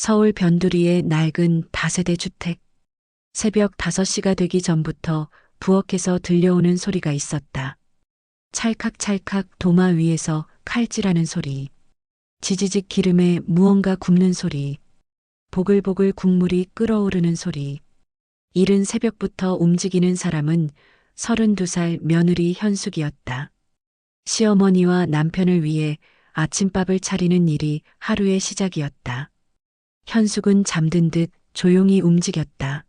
서울 변두리의 낡은 다세대 주택. 새벽 5시가 되기 전부터 부엌에서 들려오는 소리가 있었다. 찰칵찰칵 도마 위에서 칼질하는 소리. 지지직 기름에 무언가 굽는 소리. 보글보글 국물이 끓어오르는 소리. 이른 새벽부터 움직이는 사람은 32살 며느리 현숙이었다. 시어머니와 남편을 위해 아침밥을 차리는 일이 하루의 시작이었다. 현숙은 잠든 듯 조용히 움직였다.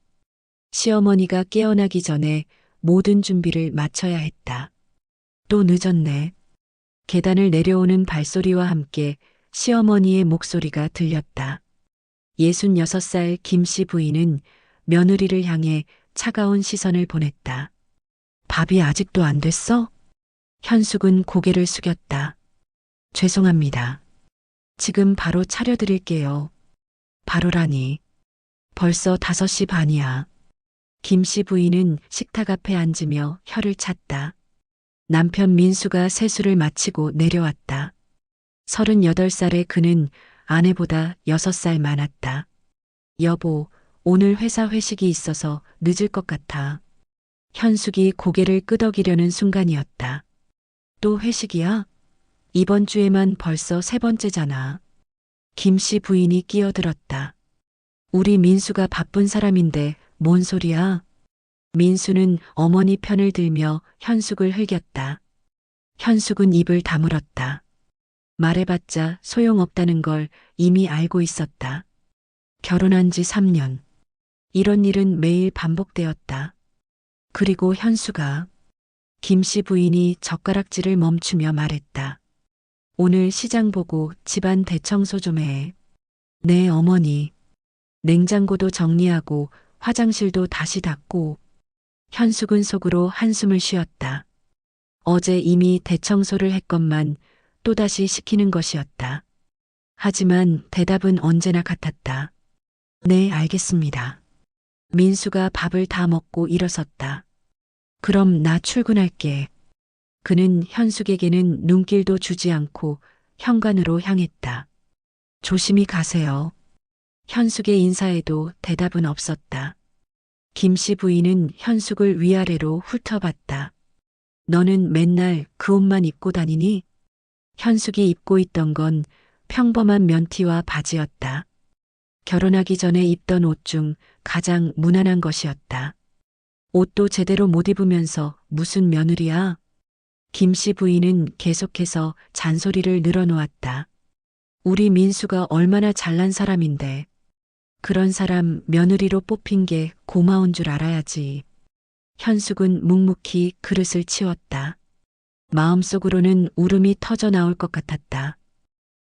시어머니가 깨어나기 전에 모든 준비를 마쳐야 했다. 또 늦었네. 계단을 내려오는 발소리와 함께 시어머니의 목소리가 들렸다. 66살 김씨 부인은 며느리를 향해 차가운 시선을 보냈다. 밥이 아직도 안 됐어? 현숙은 고개를 숙였다. 죄송합니다. 지금 바로 차려드릴게요. 바로라니. 벌써 5시 반이야. 김씨 부인은 식탁 앞에 앉으며 혀를 찼다. 남편 민수가 세수를 마치고 내려왔다. 38살의 그는 아내보다 6살 많았다. 여보, 오늘 회사 회식이 있어서 늦을 것 같아. 현숙이 고개를 끄덕이려는 순간이었다. 또 회식이야? 이번 주에만 벌써 3번째잖아. 김씨 부인이 끼어들었다. 우리 민수가 바쁜 사람인데 뭔 소리야? 민수는 어머니 편을 들며 현숙을 흘겼다. 현숙은 입을 다물었다. 말해봤자 소용없다는 걸 이미 알고 있었다. 결혼한 지 3년. 이런 일은 매일 반복되었다. 그리고 현수가 김씨 부인이 젓가락질을 멈추며 말했다. 오늘 시장 보고 집안 대청소 좀 해. 네, 어머니. 냉장고도 정리하고 화장실도 다시 닦고. 현숙은 속으로 한숨을 쉬었다. 어제 이미 대청소를 했건만 또다시 시키는 것이었다. 하지만 대답은 언제나 같았다. 네, 알겠습니다. 민수가 밥을 다 먹고 일어섰다. 그럼 나 출근할게. 그는 현숙에게는 눈길도 주지 않고 현관으로 향했다. 조심히 가세요. 현숙의 인사에도 대답은 없었다. 김씨 부인은 현숙을 위아래로 훑어봤다. 너는 맨날 그 옷만 입고 다니니? 현숙이 입고 있던 건 평범한 면티와 바지였다. 결혼하기 전에 입던 옷 중 가장 무난한 것이었다. 옷도 제대로 못 입으면서 무슨 며느리야? 김씨 부인은 계속해서 잔소리를 늘어놓았다. 우리 민수가 얼마나 잘난 사람인데 그런 사람 며느리로 뽑힌 게 고마운 줄 알아야지. 현숙은 묵묵히 그릇을 치웠다. 마음속으로는 울음이 터져 나올 것 같았다.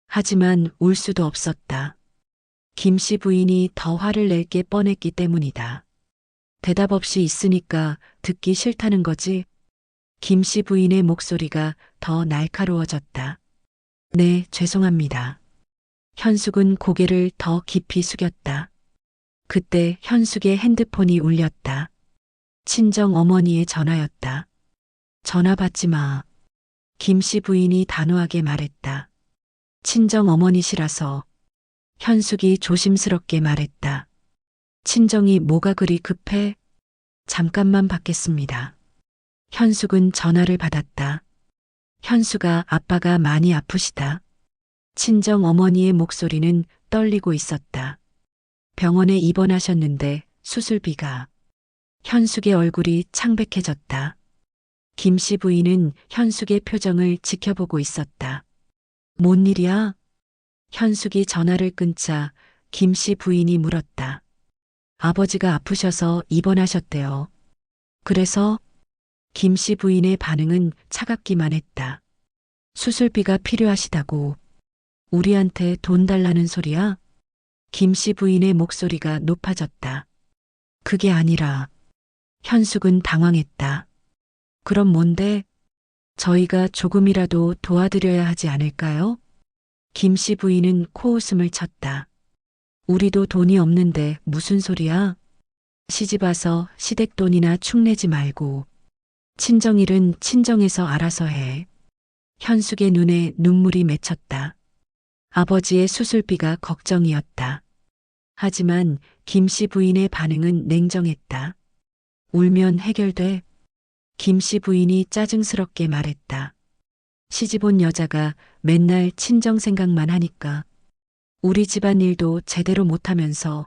하지만 울 수도 없었다. 김씨 부인이 더 화를 낼 게 뻔했기 때문이다. 대답 없이 있으니까 듣기 싫다는 거지. 김씨 부인의 목소리가 더 날카로워졌다. 네, 죄송합니다. 현숙은 고개를 더 깊이 숙였다. 그때 현숙의 핸드폰이 울렸다. 친정 어머니의 전화였다. 전화 받지 마. 김씨 부인이 단호하게 말했다. 친정 어머니시라서. 현숙이 조심스럽게 말했다. 친정이 뭐가 그리 급해? 잠깐만 받겠습니다. 현숙은 전화를 받았다. 현수가 아빠가 많이 아프시다. 친정 어머니의 목소리는 떨리고 있었다. 병원에 입원하셨는데 수술비가. 현숙의 얼굴이 창백해졌다. 김씨 부인은 현숙의 표정을 지켜보고 있었다. 뭔 일이야? 현숙이 전화를 끊자 김씨 부인이 물었다. 아버지가 아프셔서 입원하셨대요. 그래서? 김씨 부인의 반응은 차갑기만 했다. 수술비가 필요하시다고. 우리한테 돈 달라는 소리야? 김씨 부인의 목소리가 높아졌다. 그게 아니라. 현숙은 당황했다. 그럼 뭔데? 저희가 조금이라도 도와드려야 하지 않을까요? 김씨 부인은 코웃음을 쳤다. 우리도 돈이 없는데 무슨 소리야? 시집 와서 시댁돈이나 축내지 말고. 친정일은 친정에서 알아서 해. 현숙의 눈에 눈물이 맺혔다. 아버지의 수술비가 걱정이었다. 하지만 김씨 부인의 반응은 냉정했다. 울면 해결돼. 김씨 부인이 짜증스럽게 말했다. 시집 온 여자가 맨날 친정 생각만 하니까 우리 집안 일도 제대로 못하면서.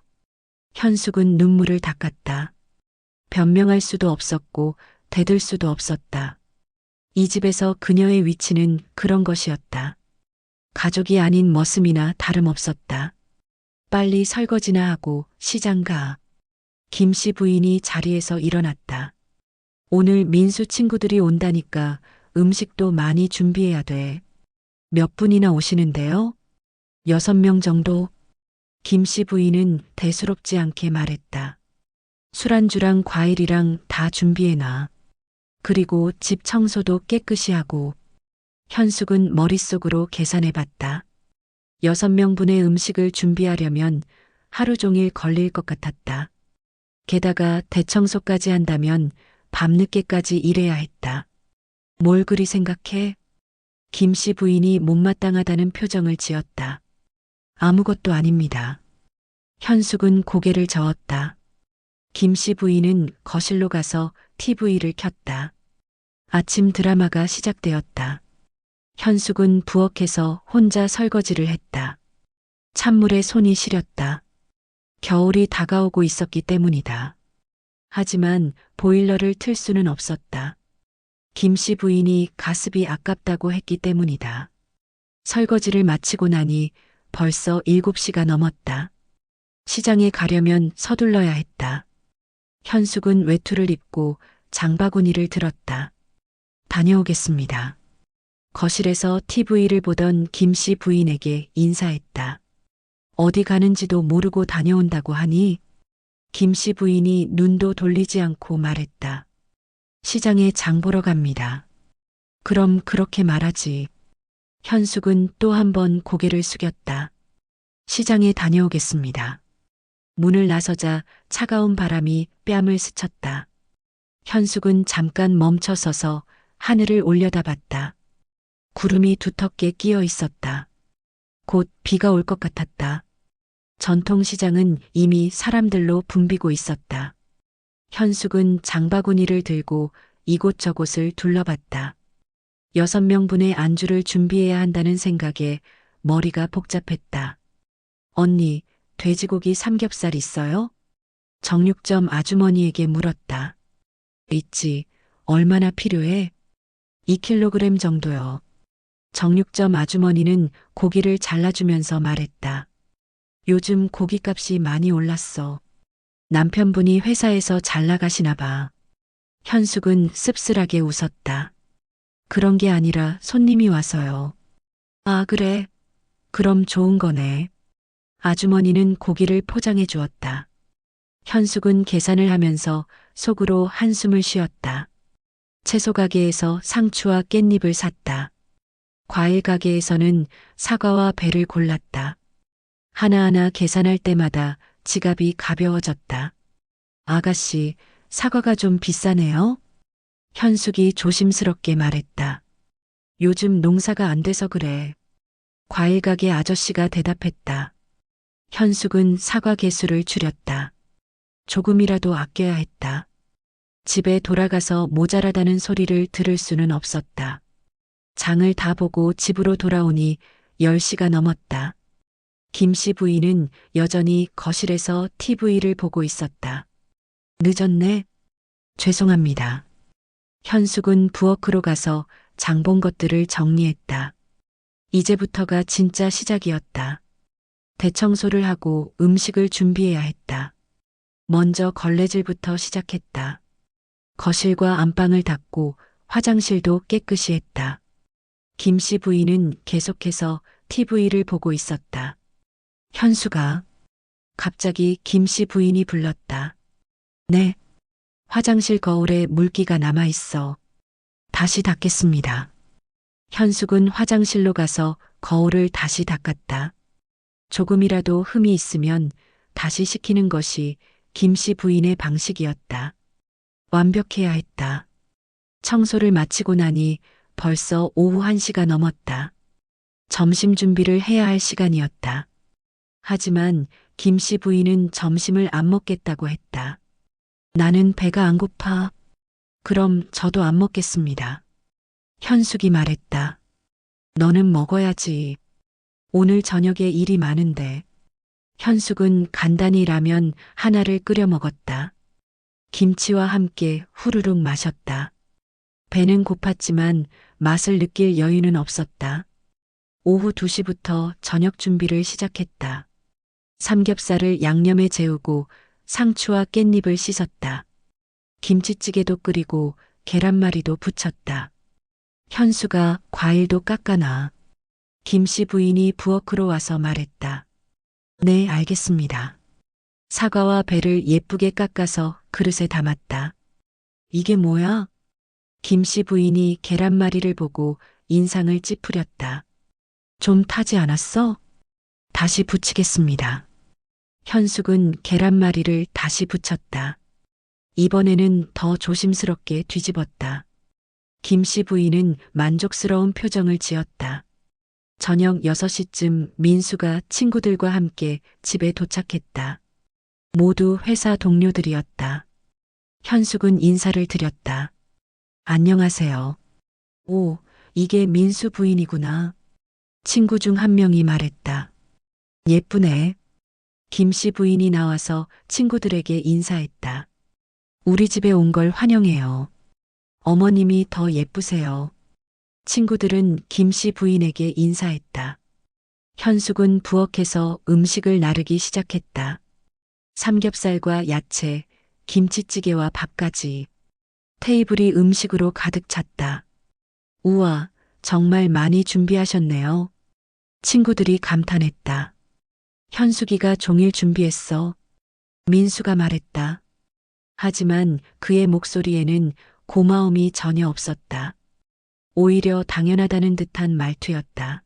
현숙은 눈물을 닦았다. 변명할 수도 없었고 대들 수도 없었다. 이 집에서 그녀의 위치는 그런 것이었다. 가족이 아닌 머슴이나 다름없었다. 빨리 설거지나 하고 시장 가. 김씨 부인이 자리에서 일어났다. 오늘 민수 친구들이 온다니까 음식도 많이 준비해야 돼. 몇 분이나 오시는데요? 6명 정도. 김씨 부인은 대수롭지 않게 말했다. 술안주랑 과일이랑 다 준비해놔. 그리고 집 청소도 깨끗이 하고. 현숙은 머릿속으로 계산해봤다. 6명분의 음식을 준비하려면 하루 종일 걸릴 것 같았다. 게다가 대청소까지 한다면 밤늦게까지 일해야 했다. 뭘 그리 생각해? 김씨 부인이 못마땅하다는 표정을 지었다. 아무것도 아닙니다. 현숙은 고개를 저었다. 김씨 부인은 거실로 가서 TV를 켰다. 아침 드라마가 시작되었다. 현숙은 부엌에서 혼자 설거지를 했다. 찬물에 손이 시렸다. 겨울이 다가오고 있었기 때문이다. 하지만 보일러를 틀 수는 없었다. 김씨 부인이 가습이 아깝다고 했기 때문이다. 설거지를 마치고 나니 벌써 7시가 넘었다. 시장에 가려면 서둘러야 했다. 현숙은 외투를 입고 장바구니를 들었다. 다녀오겠습니다. 거실에서 TV를 보던 김씨 부인에게 인사했다. 어디 가는지도 모르고 다녀온다고 하니? 김씨 부인이 눈도 돌리지 않고 말했다. 시장에 장 보러 갑니다. 그럼 그렇게 말하지. 현숙은 또 한 번 고개를 숙였다. 시장에 다녀오겠습니다. 문을 나서자 차가운 바람이 뺨을 스쳤다. 현숙은 잠깐 멈춰서서 하늘을 올려다봤다. 구름이 두텁게 끼어 있었다. 곧 비가 올 것 같았다. 전통시장은 이미 사람들로 붐비고 있었다. 현숙은 장바구니를 들고 이곳저곳을 둘러봤다. 6명분의 안주를 준비해야 한다는 생각에 머리가 복잡했다. 언니, 돼지고기 삼겹살 있어요? 정육점 아주머니에게 물었다. 있지. 얼마나 필요해? 2kg 정도요. 정육점 아주머니는 고기를 잘라주면서 말했다. 요즘 고깃값이 많이 올랐어. 남편분이 회사에서 잘 나가시나 봐. 현숙은 씁쓸하게 웃었다. 그런 게 아니라 손님이 와서요. 아, 그래? 그럼 좋은 거네. 아주머니는 고기를 포장해 주었다. 현숙은 계산을 하면서 속으로 한숨을 쉬었다. 채소 가게에서 상추와 깻잎을 샀다. 과일 가게에서는 사과와 배를 골랐다. 하나하나 계산할 때마다 지갑이 가벼워졌다. 아가씨, 사과가 좀 비싸네요? 현숙이 조심스럽게 말했다. 요즘 농사가 안 돼서 그래. 과일 가게 아저씨가 대답했다. 현숙은 사과 개수를 줄였다. 조금이라도 아껴야 했다. 집에 돌아가서 모자라다는 소리를 들을 수는 없었다. 장을 다 보고 집으로 돌아오니 10시가 넘었다. 김씨 부인은 여전히 거실에서 TV를 보고 있었다. 늦었네? 죄송합니다. 현숙은 부엌으로 가서 장 본 것들을 정리했다. 이제부터가 진짜 시작이었다. 대청소를 하고 음식을 준비해야 했다. 먼저 걸레질부터 시작했다. 거실과 안방을 닦고 화장실도 깨끗이 했다. 김씨 부인은 계속해서 TV를 보고 있었다. 현수가. 갑자기 김씨 부인이 불렀다. 네. 화장실 거울에 물기가 남아있어. 다시 닦겠습니다. 현숙은 화장실로 가서 거울을 다시 닦았다. 조금이라도 흠이 있으면 다시 식히는 것이 김씨 부인의 방식이었다. 완벽해야 했다. 청소를 마치고 나니 벌써 오후 1시가 넘었다. 점심 준비를 해야 할 시간이었다. 하지만 김씨 부인은 점심을 안 먹겠다고 했다. 나는 배가 안 고파. 그럼 저도 안 먹겠습니다. 현숙이 말했다. 너는 먹어야지. 오늘 저녁에 일이 많은데. 현숙은 간단히 라면 하나를 끓여 먹었다. 김치와 함께 후루룩 마셨다. 배는 고팠지만 맛을 느낄 여유는 없었다. 오후 2시부터 저녁 준비를 시작했다. 삼겹살을 양념에 재우고 상추와 깻잎을 씻었다. 김치찌개도 끓이고 계란말이도 부쳤다. 현수가 과일도 깎아놔. 김씨 부인이 부엌으로 와서 말했다. 네, 알겠습니다. 사과와 배를 예쁘게 깎아서 그릇에 담았다. 이게 뭐야? 김씨 부인이 계란말이를 보고 인상을 찌푸렸다. 좀 타지 않았어? 다시 부치겠습니다. 현숙은 계란말이를 다시 부쳤다. 이번에는 더 조심스럽게 뒤집었다. 김씨 부인은 만족스러운 표정을 지었다. 저녁 6시쯤 민수가 친구들과 함께 집에 도착했다. 모두 회사 동료들이었다. 현숙은 인사를 드렸다. 안녕하세요. 오, 이게 민수 부인이구나. 친구 중 한 명이 말했다. 예쁘네. 김씨 부인이 나와서 친구들에게 인사했다. 우리 집에 온 걸 환영해요. 어머님이 더 예쁘세요. 친구들은 김씨 부인에게 인사했다. 현숙은 부엌에서 음식을 나르기 시작했다. 삼겹살과 야채, 김치찌개와 밥까지. 테이블이 음식으로 가득 찼다. 우와, 정말 많이 준비하셨네요. 친구들이 감탄했다. 현숙이가 종일 준비했어. 민수가 말했다. 하지만 그의 목소리에는 고마움이 전혀 없었다. 오히려 당연하다는 듯한 말투였다.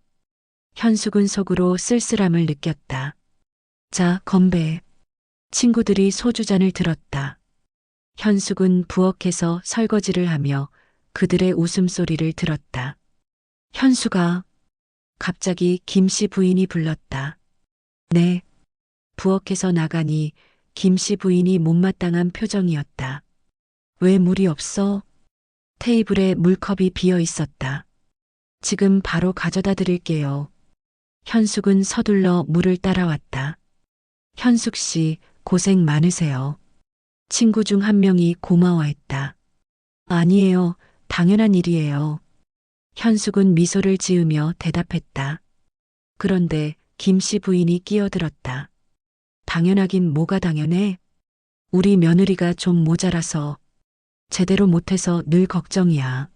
현숙은 속으로 쓸쓸함을 느꼈다. 자, 건배. 친구들이 소주잔을 들었다. 현숙은 부엌에서 설거지를 하며 그들의 웃음소리를 들었다. 현숙아. 갑자기 김씨 부인이 불렀다. 네. 부엌에서 나가니 김씨 부인이 못마땅한 표정이었다. 왜 물이 없어? 테이블에 물컵이 비어 있었다. 지금 바로 가져다 드릴게요. 현숙은 서둘러 물을 따라왔다. 현숙 씨, 고생 많으세요. 친구 중 한 명이 고마워했다. 아니에요. 당연한 일이에요. 현숙은 미소를 지으며 대답했다. 그런데 김씨 부인이 끼어들었다. 당연하긴 뭐가 당연해? 우리 며느리가 좀 모자라서 제대로 못해서 늘 걱정이야.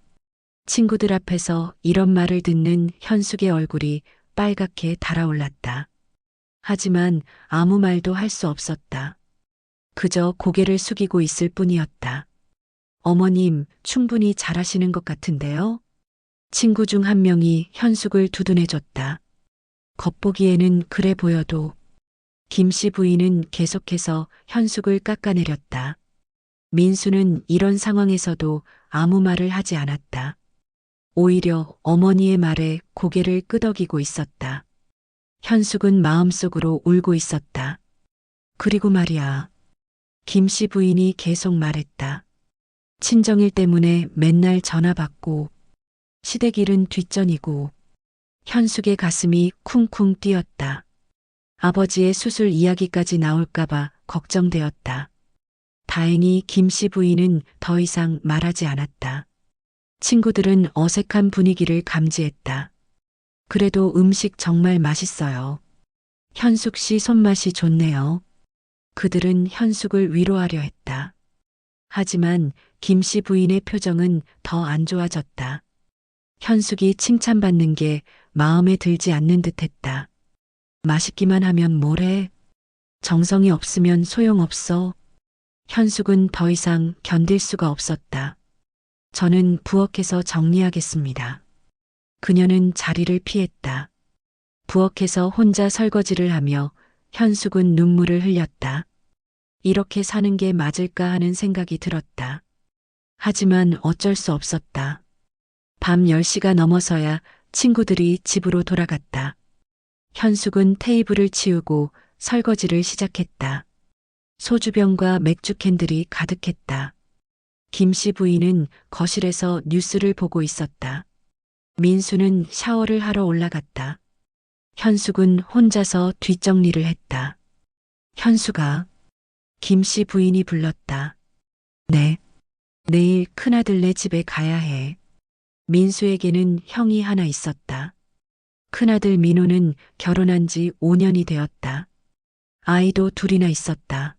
친구들 앞에서 이런 말을 듣는 현숙의 얼굴이 빨갛게 달아올랐다. 하지만 아무 말도 할 수 없었다. 그저 고개를 숙이고 있을 뿐이었다. 어머님, 충분히 잘하시는 것 같은데요? 친구 중 한 명이 현숙을 두둔해줬다. 겉보기에는 그래 보여도 김씨 부인은 계속해서 현숙을 깎아내렸다. 민수는 이런 상황에서도 아무 말을 하지 않았다. 오히려 어머니의 말에 고개를 끄덕이고 있었다. 현숙은 마음속으로 울고 있었다. 그리고 말이야. 김씨 부인이 계속 말했다. 친정일 때문에 맨날 전화 받고 시댁 일은 뒷전이고. 현숙의 가슴이 쿵쿵 뛰었다. 아버지의 수술 이야기까지 나올까봐 걱정되었다. 다행히 김씨 부인은 더 이상 말하지 않았다. 친구들은 어색한 분위기를 감지했다. 그래도 음식 정말 맛있어요. 현숙 씨 손맛이 좋네요. 그들은 현숙을 위로하려 했다. 하지만 김씨 부인의 표정은 더 안 좋아졌다. 현숙이 칭찬받는 게 마음에 들지 않는 듯했다. 맛있기만 하면 뭐래? 정성이 없으면 소용없어. 현숙은 더 이상 견딜 수가 없었다. 저는 부엌에서 정리하겠습니다. 그녀는 자리를 피했다. 부엌에서 혼자 설거지를 하며 현숙은 눈물을 흘렸다. 이렇게 사는 게 맞을까 하는 생각이 들었다. 하지만 어쩔 수 없었다. 밤 10시가 넘어서야 친구들이 집으로 돌아갔다. 현숙은 테이블을 치우고 설거지를 시작했다. 소주병과 맥주 캔들이 가득했다. 김씨 부인은 거실에서 뉴스를 보고 있었다. 민수는 샤워를 하러 올라갔다. 현숙은 혼자서 뒷정리를 했다. 현수가 김씨 부인이 불렀다. 네. 내일 큰아들네 집에 가야 해. 민수에게는 형이 하나 있었다. 큰아들 민호는 결혼한 지 5년이 되었다. 아이도 둘이나 있었다.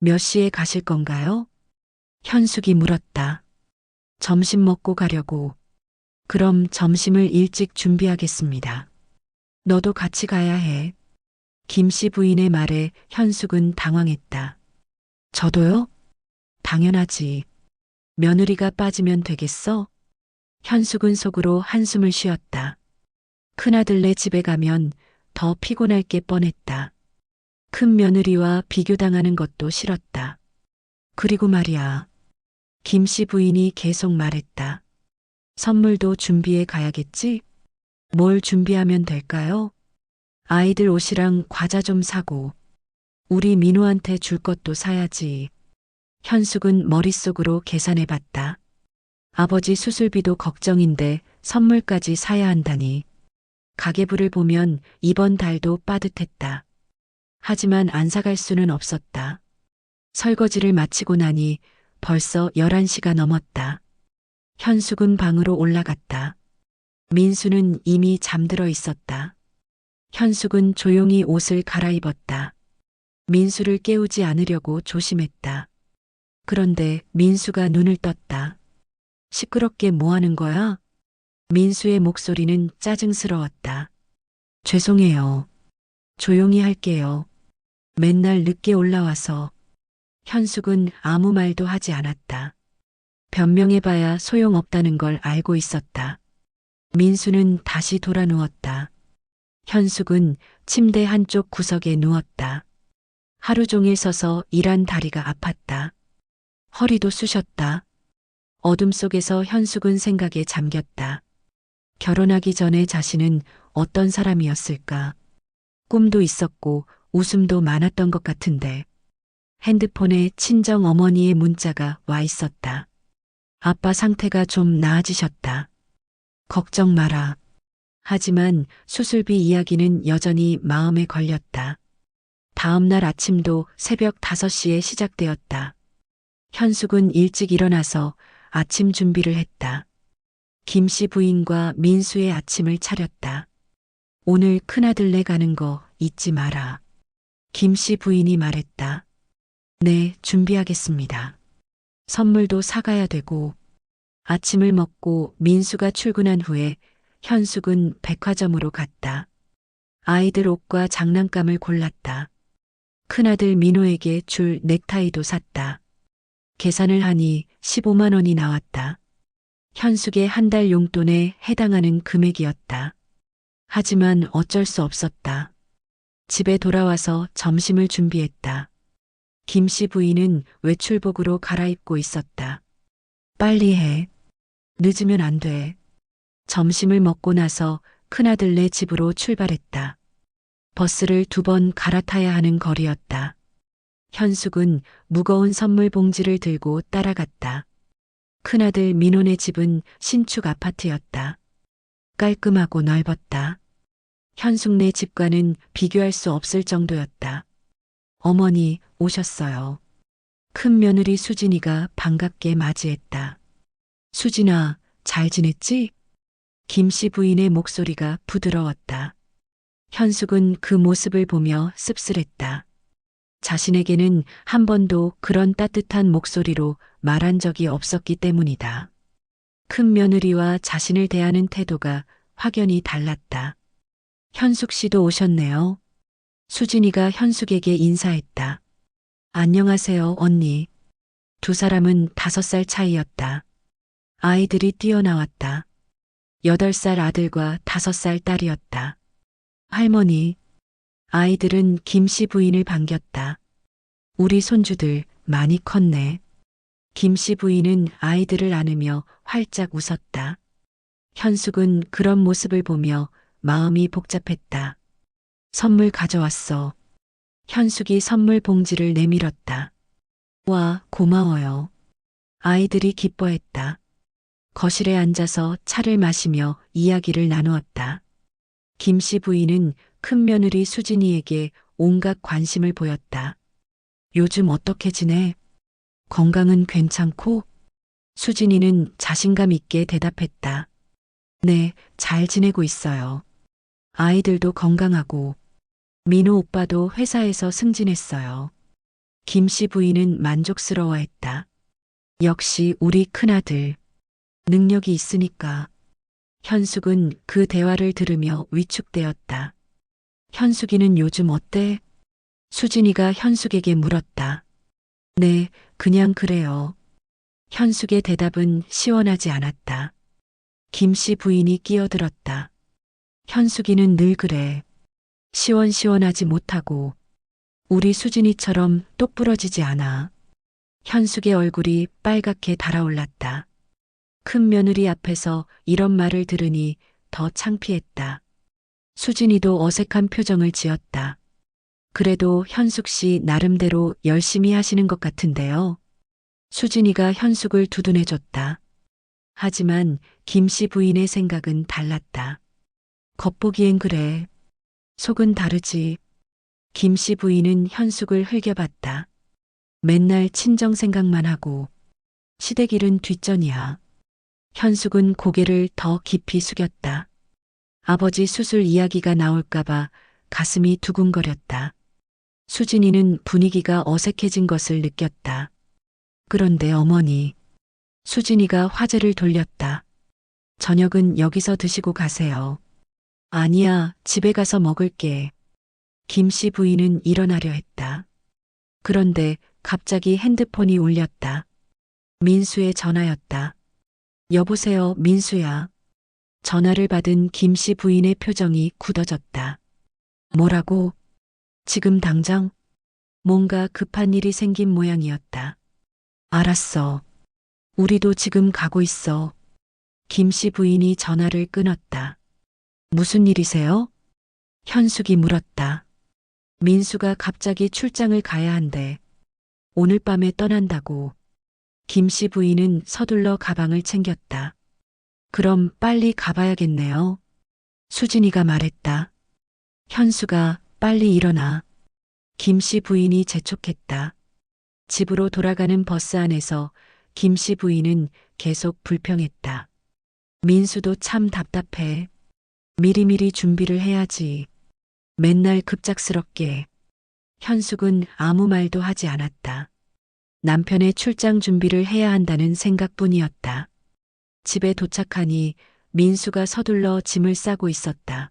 몇 시에 가실 건가요? 현숙이 물었다. 점심 먹고 가려고. 그럼 점심을 일찍 준비하겠습니다. 너도 같이 가야 해. 김씨 부인의 말에 현숙은 당황했다. 저도요? 당연하지. 며느리가 빠지면 되겠어? 현숙은 속으로 한숨을 쉬었다. 큰아들네 집에 가면 더 피곤할 게 뻔했다. 큰 며느리와 비교당하는 것도 싫었다. 그리고 말이야. 김씨 부인이 계속 말했다. 선물도 준비해 가야겠지? 뭘 준비하면 될까요? 아이들 옷이랑 과자 좀 사고, 우리 민호한테 줄 것도 사야지. 현숙은 머릿속으로 계산해 봤다. 아버지 수술비도 걱정인데 선물까지 사야 한다니. 가계부를 보면 이번 달도 빠듯했다. 하지만 안 사갈 수는 없었다. 설거지를 마치고 나니 벌써 11시가 넘었다. 현숙은 방으로 올라갔다. 민수는 이미 잠들어 있었다. 현숙은 조용히 옷을 갈아입었다. 민수를 깨우지 않으려고 조심했다. 그런데 민수가 눈을 떴다. 시끄럽게 뭐 하는 거야? 민수의 목소리는 짜증스러웠다. 죄송해요. 조용히 할게요. 맨날 늦게 올라와서. 현숙은 아무 말도 하지 않았다. 변명해봐야 소용없다는 걸 알고 있었다. 민수는 다시 돌아 누웠다. 현숙은 침대 한쪽 구석에 누웠다. 하루 종일 서서 일한 다리가 아팠다. 허리도 쑤셨다. 어둠 속에서 현숙은 생각에 잠겼다. 결혼하기 전에 자신은 어떤 사람이었을까? 꿈도 있었고 웃음도 많았던 것 같은데. 핸드폰에 친정 어머니의 문자가 와 있었다. 아빠 상태가 좀 나아지셨다. 걱정 마라. 하지만 수술비 이야기는 여전히 마음에 걸렸다. 다음 날 아침도 새벽 5시에 시작되었다. 현숙은 일찍 일어나서 아침 준비를 했다. 김씨 부인과 민수의 아침을 차렸다. 오늘 큰아들네 가는 거 잊지 마라. 김씨 부인이 말했다. 네, 준비하겠습니다. 선물도 사가야 되고. 아침을 먹고 민수가 출근한 후에 현숙은 백화점으로 갔다. 아이들 옷과 장난감을 골랐다. 큰아들 민호에게 줄 넥타이도 샀다. 계산을 하니 15만 원이 나왔다. 현숙의 한 달 용돈에 해당하는 금액이었다. 하지만 어쩔 수 없었다. 집에 돌아와서 점심을 준비했다. 김씨 부인은 외출복으로 갈아입고 있었다. 빨리 해. 늦으면 안 돼. 점심을 먹고 나서 큰아들네 집으로 출발했다. 버스를 2번 갈아타야 하는 거리였다. 현숙은 무거운 선물 봉지를 들고 따라갔다. 큰아들 민호네 집은 신축 아파트였다. 깔끔하고 넓었다. 현숙네 집과는 비교할 수 없을 정도였다. 어머니 오셨어요. 큰 며느리 수진이가 반갑게 맞이했다. 수진아, 잘 지냈지? 김씨 부인의 목소리가 부드러웠다. 현숙은 그 모습을 보며 씁쓸했다. 자신에게는 한 번도 그런 따뜻한 목소리로 말한 적이 없었기 때문이다. 큰 며느리와 자신을 대하는 태도가 확연히 달랐다. 현숙 씨도 오셨네요. 수진이가 현숙에게 인사했다. 안녕하세요, 언니. 두 사람은 5살 차이였다. 아이들이 뛰어나왔다. 8살 아들과 5살 딸이었다. 할머니. 아이들은 김씨 부인을 반겼다. 우리 손주들 많이 컸네. 김씨 부인은 아이들을 안으며 활짝 웃었다. 현숙은 그런 모습을 보며 마음이 복잡했다. 선물 가져왔어. 현숙이 선물 봉지를 내밀었다. 와, 고마워요. 아이들이 기뻐했다. 거실에 앉아서 차를 마시며 이야기를 나누었다. 김씨 부인은 큰 며느리 수진이에게 온갖 관심을 보였다. 요즘 어떻게 지내? 건강은 괜찮고? 수진이는 자신감 있게 대답했다. 네, 잘 지내고 있어요. 아이들도 건강하고, 민호 오빠도 회사에서 승진했어요. 김씨 부인은 만족스러워했다. 역시 우리 큰아들. 능력이 있으니까. 현숙은 그 대화를 들으며 위축되었다. 현숙이는 요즘 어때? 수진이가 현숙에게 물었다. 네, 그냥 그래요. 현숙의 대답은 시원하지 않았다. 김씨 부인이 끼어들었다. 현숙이는 늘 그래. 시원시원하지 못하고 우리 수진이처럼 똑부러지지 않아. 현숙의 얼굴이 빨갛게 달아올랐다. 큰 며느리 앞에서 이런 말을 들으니 더 창피했다. 수진이도 어색한 표정을 지었다. 그래도 현숙 씨 나름대로 열심히 하시는 것 같은데요. 수진이가 현숙을 두둔해줬다. 하지만 김씨 부인의 생각은 달랐다. 겉보기엔 그래. 속은 다르지. 김씨 부인은 현숙을 흘겨봤다. 맨날 친정 생각만 하고 시댁일은 뒷전이야. 현숙은 고개를 더 깊이 숙였다. 아버지 수술 이야기가 나올까봐 가슴이 두근거렸다. 수진이는 분위기가 어색해진 것을 느꼈다. 그런데 어머니, 수진이가 화제를 돌렸다. 저녁은 여기서 드시고 가세요. 아니야, 집에 가서 먹을게. 김씨 부인은 일어나려 했다. 그런데 갑자기 핸드폰이 울렸다. 민수의 전화였다. 여보세요, 민수야. 전화를 받은 김씨 부인의 표정이 굳어졌다. 뭐라고? 지금 당장? 뭔가 급한 일이 생긴 모양이었다. 알았어. 우리도 지금 가고 있어. 김씨 부인이 전화를 끊었다. 무슨 일이세요? 현숙이 물었다. 민수가 갑자기 출장을 가야 한대. 오늘 밤에 떠난다고. 김씨 부인은 서둘러 가방을 챙겼다. 그럼 빨리 가봐야겠네요. 수진이가 말했다. 현수가 빨리 일어나. 김씨 부인이 재촉했다. 집으로 돌아가는 버스 안에서 김씨 부인은 계속 불평했다. 민수도 참 답답해. 미리미리 준비를 해야지. 맨날 급작스럽게. 현숙은 아무 말도 하지 않았다. 남편의 출장 준비를 해야 한다는 생각뿐이었다. 집에 도착하니 민수가 서둘러 짐을 싸고 있었다.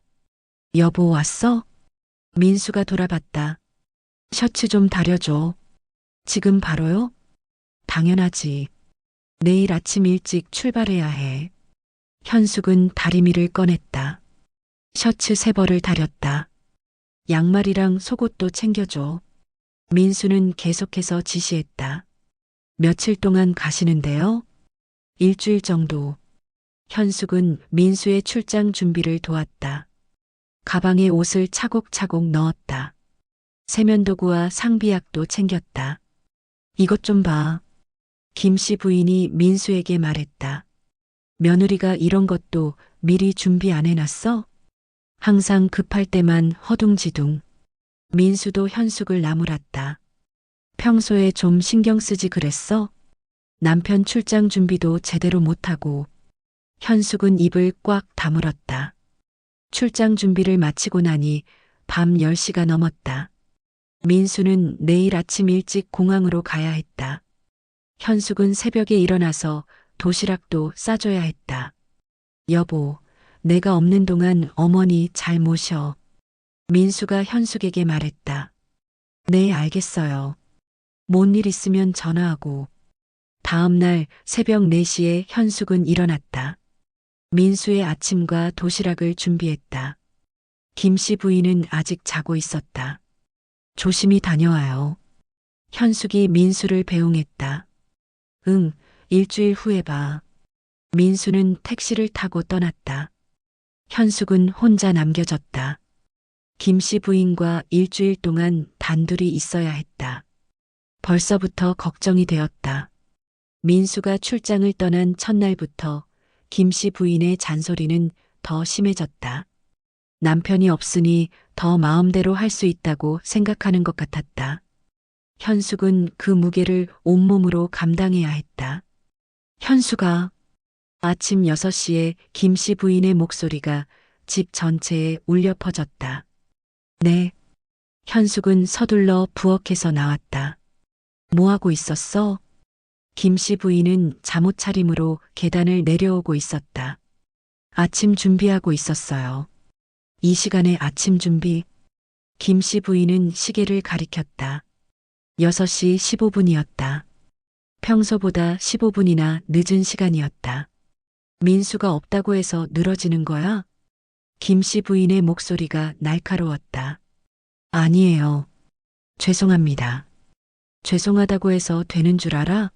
여보 왔어? 민수가 돌아봤다. 셔츠 좀 다려줘. 지금 바로요? 당연하지. 내일 아침 일찍 출발해야 해. 현숙은 다리미를 꺼냈다. 셔츠 3벌을 다렸다. 양말이랑 속옷도 챙겨줘. 민수는 계속해서 지시했다. 며칠 동안 가시는데요? 일주일 정도. 현숙은 민수의 출장 준비를 도왔다. 가방에 옷을 차곡차곡 넣었다. 세면도구와 상비약도 챙겼다. 이것 좀 봐. 김씨 부인이 민수에게 말했다. 며느리가 이런 것도 미리 준비 안 해놨어? 항상 급할 때만 허둥지둥. 민수도 현숙을 나무랐다. 평소에 좀 신경 쓰지 그랬어? 남편 출장 준비도 제대로 못하고. 현숙은 입을 꽉 다물었다. 출장 준비를 마치고 나니 밤 10시가 넘었다. 민수는 내일 아침 일찍 공항으로 가야 했다. 현숙은 새벽에 일어나서 도시락도 싸줘야 했다. 여보, 내가 없는 동안 어머니 잘 모셔. 민수가 현숙에게 말했다. 네, 알겠어요. 뭔 일 있으면 전화하고. 다음 날 새벽 4시에 현숙은 일어났다. 민수의 아침과 도시락을 준비했다. 김씨 부인은 아직 자고 있었다. 조심히 다녀와요. 현숙이 민수를 배웅했다. 응, 일주일 후에 봐. 민수는 택시를 타고 떠났다. 현숙은 혼자 남겨졌다. 김씨 부인과 일주일 동안 단둘이 있어야 했다. 벌써부터 걱정이 되었다. 민수가 출장을 떠난 첫날부터 김씨 부인의 잔소리는 더 심해졌다. 남편이 없으니 더 마음대로 할 수 있다고 생각하는 것 같았다. 현숙은 그 무게를 온몸으로 감당해야 했다. 현숙아. 아침 6시에 김씨 부인의 목소리가 집 전체에 울려 퍼졌다. 네. 현숙은 서둘러 부엌에서 나왔다. 뭐 하고 있었어? 김씨 부인은 잠옷 차림으로 계단을 내려오고 있었다. 아침 준비하고 있었어요. 이 시간에 아침 준비? 김씨 부인은 시계를 가리켰다. 6시 15분이었다. 평소보다 15분이나 늦은 시간이었다. 민수가 없다고 해서 늘어지는 거야? 김씨 부인의 목소리가 날카로웠다. 아니에요. 죄송합니다. 죄송하다고 해서 되는 줄 알아?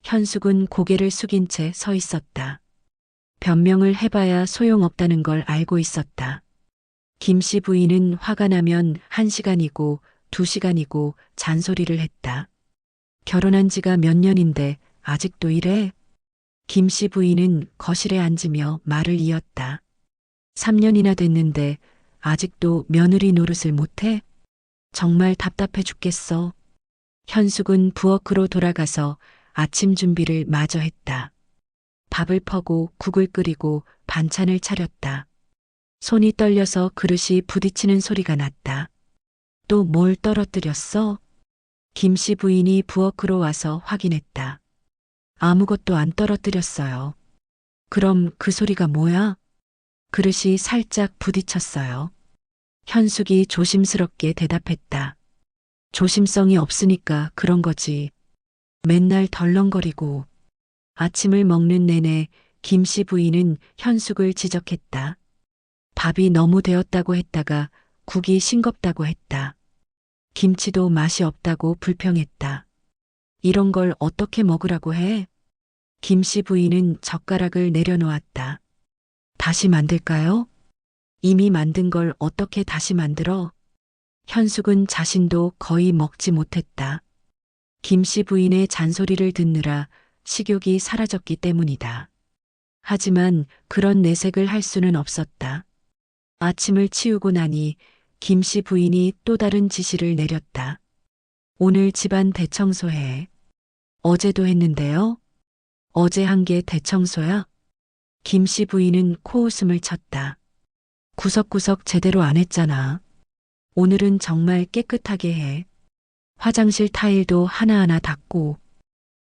현숙은 고개를 숙인 채 서 있었다. 변명을 해봐야 소용없다는 걸 알고 있었다. 김씨 부인은 화가 나면 1시간이고 2시간이고 잔소리를 했다. 결혼한 지가 몇 년인데 아직도 이래? 김씨 부인은 거실에 앉으며 말을 이었다. 3년이나 됐는데 아직도 며느리 노릇을 못해? 정말 답답해 죽겠어. 현숙은 부엌으로 돌아가서 아침 준비를 마저 했다. 밥을 퍼고 국을 끓이고 반찬을 차렸다. 손이 떨려서 그릇이 부딪히는 소리가 났다. 또 뭘 떨어뜨렸어? 김씨 부인이 부엌으로 와서 확인했다. 아무것도 안 떨어뜨렸어요. 그럼 그 소리가 뭐야? 그릇이 살짝 부딪혔어요. 현숙이 조심스럽게 대답했다. 조심성이 없으니까 그런 거지. 맨날 덜렁거리고. 아침을 먹는 내내 김씨 부인은 현숙을 지적했다. 밥이 너무 되었다고 했다가 국이 싱겁다고 했다. 김치도 맛이 없다고 불평했다. 이런 걸 어떻게 먹으라고 해? 김씨 부인은 젓가락을 내려놓았다. 다시 만들까요? 이미 만든 걸 어떻게 다시 만들어? 현숙은 자신도 거의 먹지 못했다. 김씨 부인의 잔소리를 듣느라 식욕이 사라졌기 때문이다. 하지만 그런 내색을 할 수는 없었다. 아침을 치우고 나니 김씨 부인이 또 다른 지시를 내렸다. 오늘 집안 대청소해. 어제도 했는데요. 어제 한 게 대청소야? 김씨 부인은 코웃음을 쳤다. 구석구석 제대로 안 했잖아. 오늘은 정말 깨끗하게 해. 화장실 타일도 하나하나 닦고.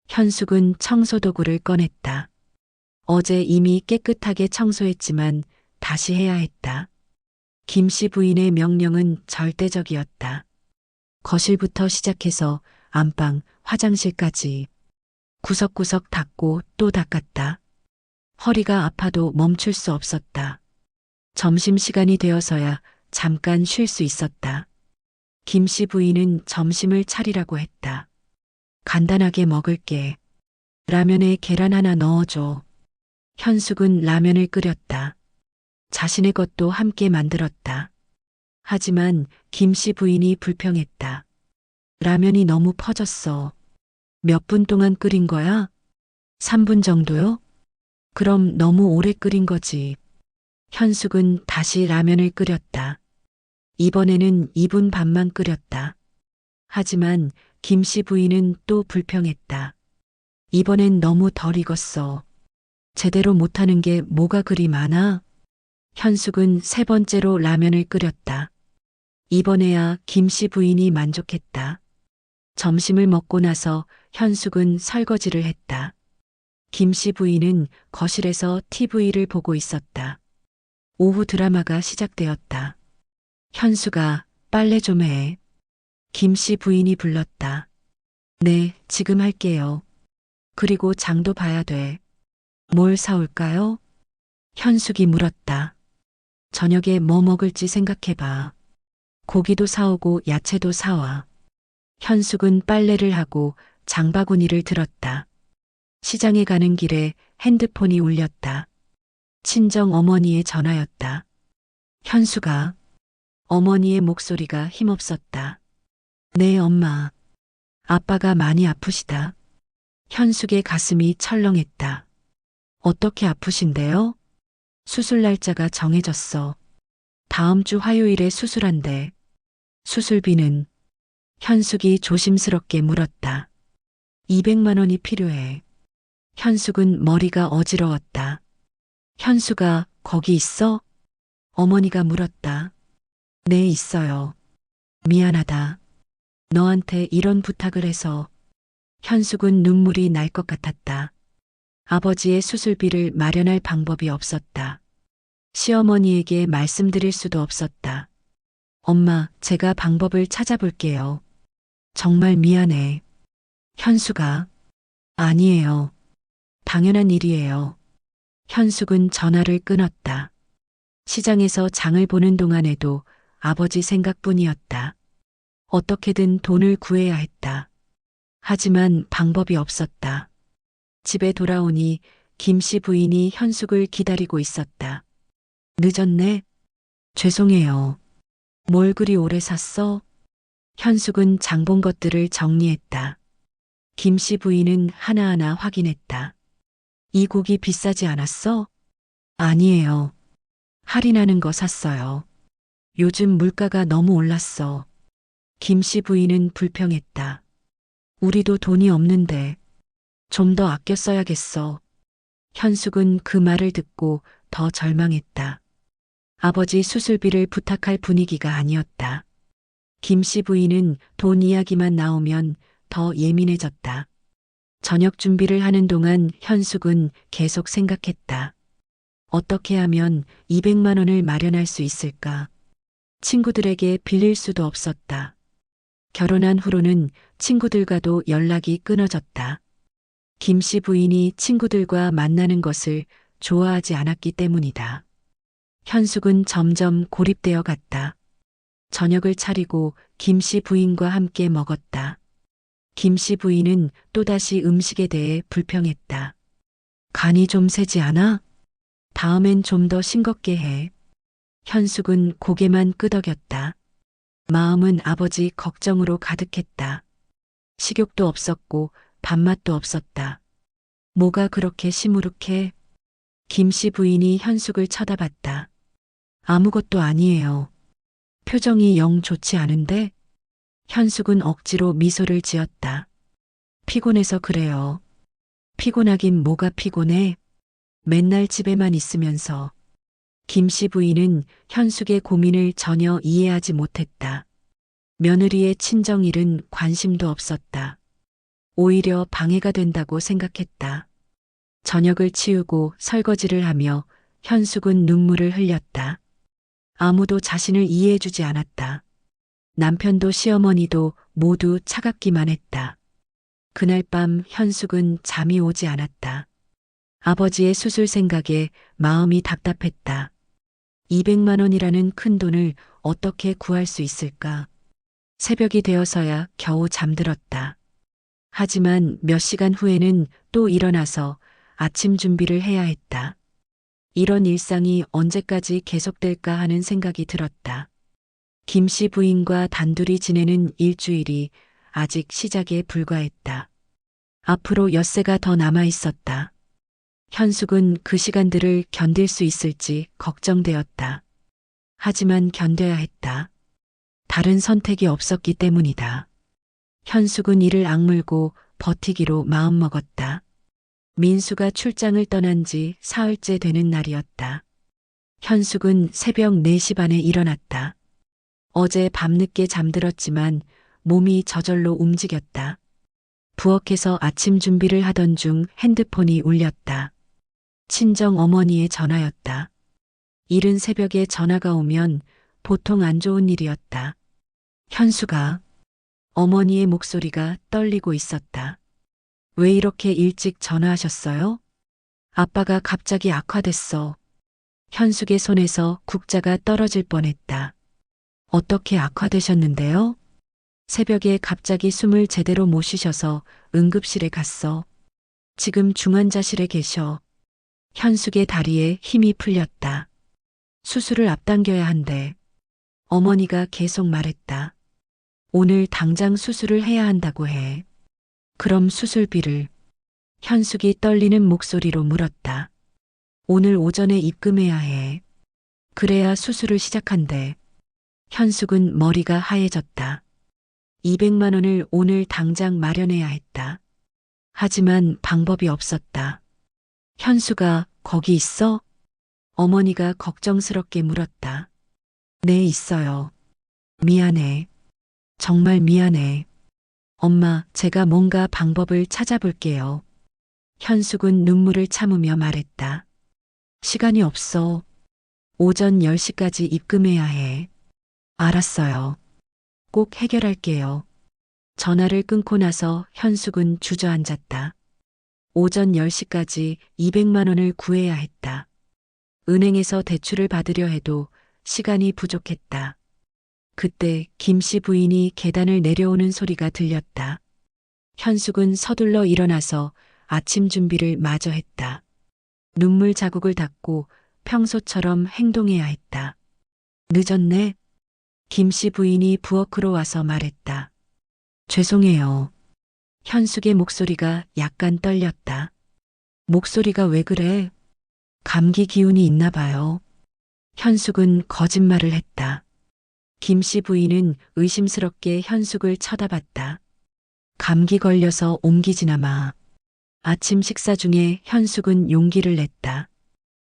현숙은 청소도구를 꺼냈다. 어제 이미 깨끗하게 청소했지만 다시 해야 했다. 김씨 부인의 명령은 절대적이었다. 거실부터 시작해서 안방, 화장실까지 구석구석 닦고 또 닦았다. 허리가 아파도 멈출 수 없었다. 점심시간이 되어서야 잠깐 쉴 수 있었다. 김씨 부인은 점심을 차리라고 했다. 간단하게 먹을게. 라면에 계란 하나 넣어줘. 현숙은 라면을 끓였다. 자신의 것도 함께 만들었다. 하지만 김씨 부인이 불평했다. 라면이 너무 퍼졌어. 몇 분 동안 끓인 거야? 3분 정도요? 그럼 너무 오래 끓인 거지. 현숙은 다시 라면을 끓였다. 이번에는 2분 반만 끓였다. 하지만 김씨 부인은 또 불평했다. 이번엔 너무 덜 익었어. 제대로 못하는 게 뭐가 그리 많아? 현숙은 3번째로 라면을 끓였다. 이번에야 김씨 부인이 만족했다. 점심을 먹고 나서 현숙은 설거지를 했다. 김씨 부인은 거실에서 TV를 보고 있었다. 오후 드라마가 시작되었다. 현숙아, 빨래 좀 해. 김씨 부인이 불렀다. 네, 지금 할게요. 그리고 장도 봐야 돼. 뭘 사올까요? 현숙이 물었다. 저녁에 뭐 먹을지 생각해봐. 고기도 사오고 야채도 사와. 현숙은 빨래를 하고 장바구니를 들었다. 시장에 가는 길에 핸드폰이 울렸다. 친정 어머니의 전화였다. 현숙아, 어머니의 목소리가 힘없었다. 네, 엄마. 아빠가 많이 아프시다. 현숙의 가슴이 철렁했다. 어떻게 아프신데요? 수술 날짜가 정해졌어. 다음 주 화요일에 수술한대. 수술비는? 현숙이 조심스럽게 물었다. 200만 원이 필요해. 현숙은 머리가 어지러웠다. 현수가 거기 있어? 어머니가 물었다. 네, 있어요. 미안하다. 너한테 이런 부탁을 해서. 현숙은 눈물이 날 것 같았다. 아버지의 수술비를 마련할 방법이 없었다. 시어머니에게 말씀드릴 수도 없었다. 엄마, 제가 방법을 찾아볼게요. 정말 미안해. 현수가. 아니에요. 당연한 일이에요. 현숙은 전화를 끊었다. 시장에서 장을 보는 동안에도 아버지 생각뿐이었다. 어떻게든 돈을 구해야 했다. 하지만 방법이 없었다. 집에 돌아오니 김씨 부인이 현숙을 기다리고 있었다. 늦었네? 죄송해요. 뭘 그리 오래 샀어? 현숙은 장본 것들을 정리했다. 김씨 부인은 하나하나 확인했다. 이 고기 비싸지 않았어? 아니에요. 할인하는 거 샀어요. 요즘 물가가 너무 올랐어. 김씨 부인은 불평했다. 우리도 돈이 없는데 좀 더 아껴 써야겠어. 현숙은 그 말을 듣고 더 절망했다. 아버지 수술비를 부탁할 분위기가 아니었다. 김씨 부인은 돈 이야기만 나오면 더 예민해졌다. 저녁 준비를 하는 동안 현숙은 계속 생각했다. 어떻게 하면 200만 원을 마련할 수 있을까? 친구들에게 빌릴 수도 없었다. 결혼한 후로는 친구들과도 연락이 끊어졌다. 김씨 부인이 친구들과 만나는 것을 좋아하지 않았기 때문이다. 현숙은 점점 고립되어 갔다. 저녁을 차리고 김씨 부인과 함께 먹었다. 김씨 부인은 또다시 음식에 대해 불평했다. 간이 좀 세지 않아? 다음엔 좀 더 싱겁게 해. 현숙은 고개만 끄덕였다. 마음은 아버지 걱정으로 가득했다. 식욕도 없었고 밥맛도 없었다. 뭐가 그렇게 시무룩해? 김씨 부인이 현숙을 쳐다봤다. 아무것도 아니에요. 표정이 영 좋지 않은데? 현숙은 억지로 미소를 지었다. 피곤해서 그래요. 피곤하긴 뭐가 피곤해? 맨날 집에만 있으면서. 김씨 부인은 현숙의 고민을 전혀 이해하지 못했다. 며느리의 친정일은 관심도 없었다. 오히려 방해가 된다고 생각했다. 저녁을 치우고 설거지를 하며 현숙은 눈물을 흘렸다. 아무도 자신을 이해해주지 않았다. 남편도 시어머니도 모두 차갑기만 했다. 그날 밤 현숙은 잠이 오지 않았다. 아버지의 수술 생각에 마음이 답답했다. 200만 원이라는 큰 돈을 어떻게 구할 수 있을까? 새벽이 되어서야 겨우 잠들었다. 하지만 몇 시간 후에는 또 일어나서 아침 준비를 해야 했다. 이런 일상이 언제까지 계속될까 하는 생각이 들었다. 김씨 부인과 단둘이 지내는 일주일이 아직 시작에 불과했다. 앞으로 엿새가 더 남아 있었다. 현숙은 그 시간들을 견딜 수 있을지 걱정되었다. 하지만 견뎌야 했다. 다른 선택이 없었기 때문이다. 현숙은 이를 악물고 버티기로 마음먹었다. 민수가 출장을 떠난 지 사흘째 되는 날이었다. 현숙은 새벽 4시 반에 일어났다. 어제 밤늦게 잠들었지만 몸이 저절로 움직였다. 부엌에서 아침 준비를 하던 중 핸드폰이 울렸다. 친정 어머니의 전화였다. 이른 새벽에 전화가 오면 보통 안 좋은 일이었다. 현수가. 어머니의 목소리가 떨리고 있었다. 왜 이렇게 일찍 전화하셨어요? 아빠가 갑자기 악화됐어. 현숙의 손에서 국자가 떨어질 뻔했다. 어떻게 악화되셨는데요? 새벽에 갑자기 숨을 제대로 못 쉬셔서 응급실에 갔어. 지금 중환자실에 계셔. 현숙의 다리에 힘이 풀렸다. 수술을 앞당겨야 한대. 어머니가 계속 말했다. 오늘 당장 수술을 해야 한다고 해. 그럼 수술비를. 현숙이 떨리는 목소리로 물었다. 오늘 오전에 입금해야 해. 그래야 수술을 시작한대. 현숙은 머리가 하얘졌다. 200만 원을 오늘 당장 마련해야 했다. 하지만 방법이 없었다. 현수가 거기 있어? 어머니가 걱정스럽게 물었다. 네, 있어요. 미안해. 정말 미안해. 엄마, 제가 뭔가 방법을 찾아볼게요. 현숙은 눈물을 참으며 말했다. 시간이 없어. 오전 10시까지 입금해야 해. 알았어요. 꼭 해결할게요. 전화를 끊고 나서 현숙은 주저앉았다. 오전 10시까지 200만 원을 구해야 했다. 은행에서 대출을 받으려 해도 시간이 부족했다. 그때 김씨 부인이 계단을 내려오는 소리가 들렸다. 현숙은 서둘러 일어나서 아침 준비를 마저 했다. 눈물 자국을 닦고 평소처럼 행동해야 했다. 늦었네. 김씨 부인이 부엌으로 와서 말했다. 죄송해요. 현숙의 목소리가 약간 떨렸다. 목소리가 왜 그래? 감기 기운이 있나 봐요. 현숙은 거짓말을 했다. 김씨 부인은 의심스럽게 현숙을 쳐다봤다. 감기 걸려서 옮기지나 마. 아침 식사 중에 현숙은 용기를 냈다.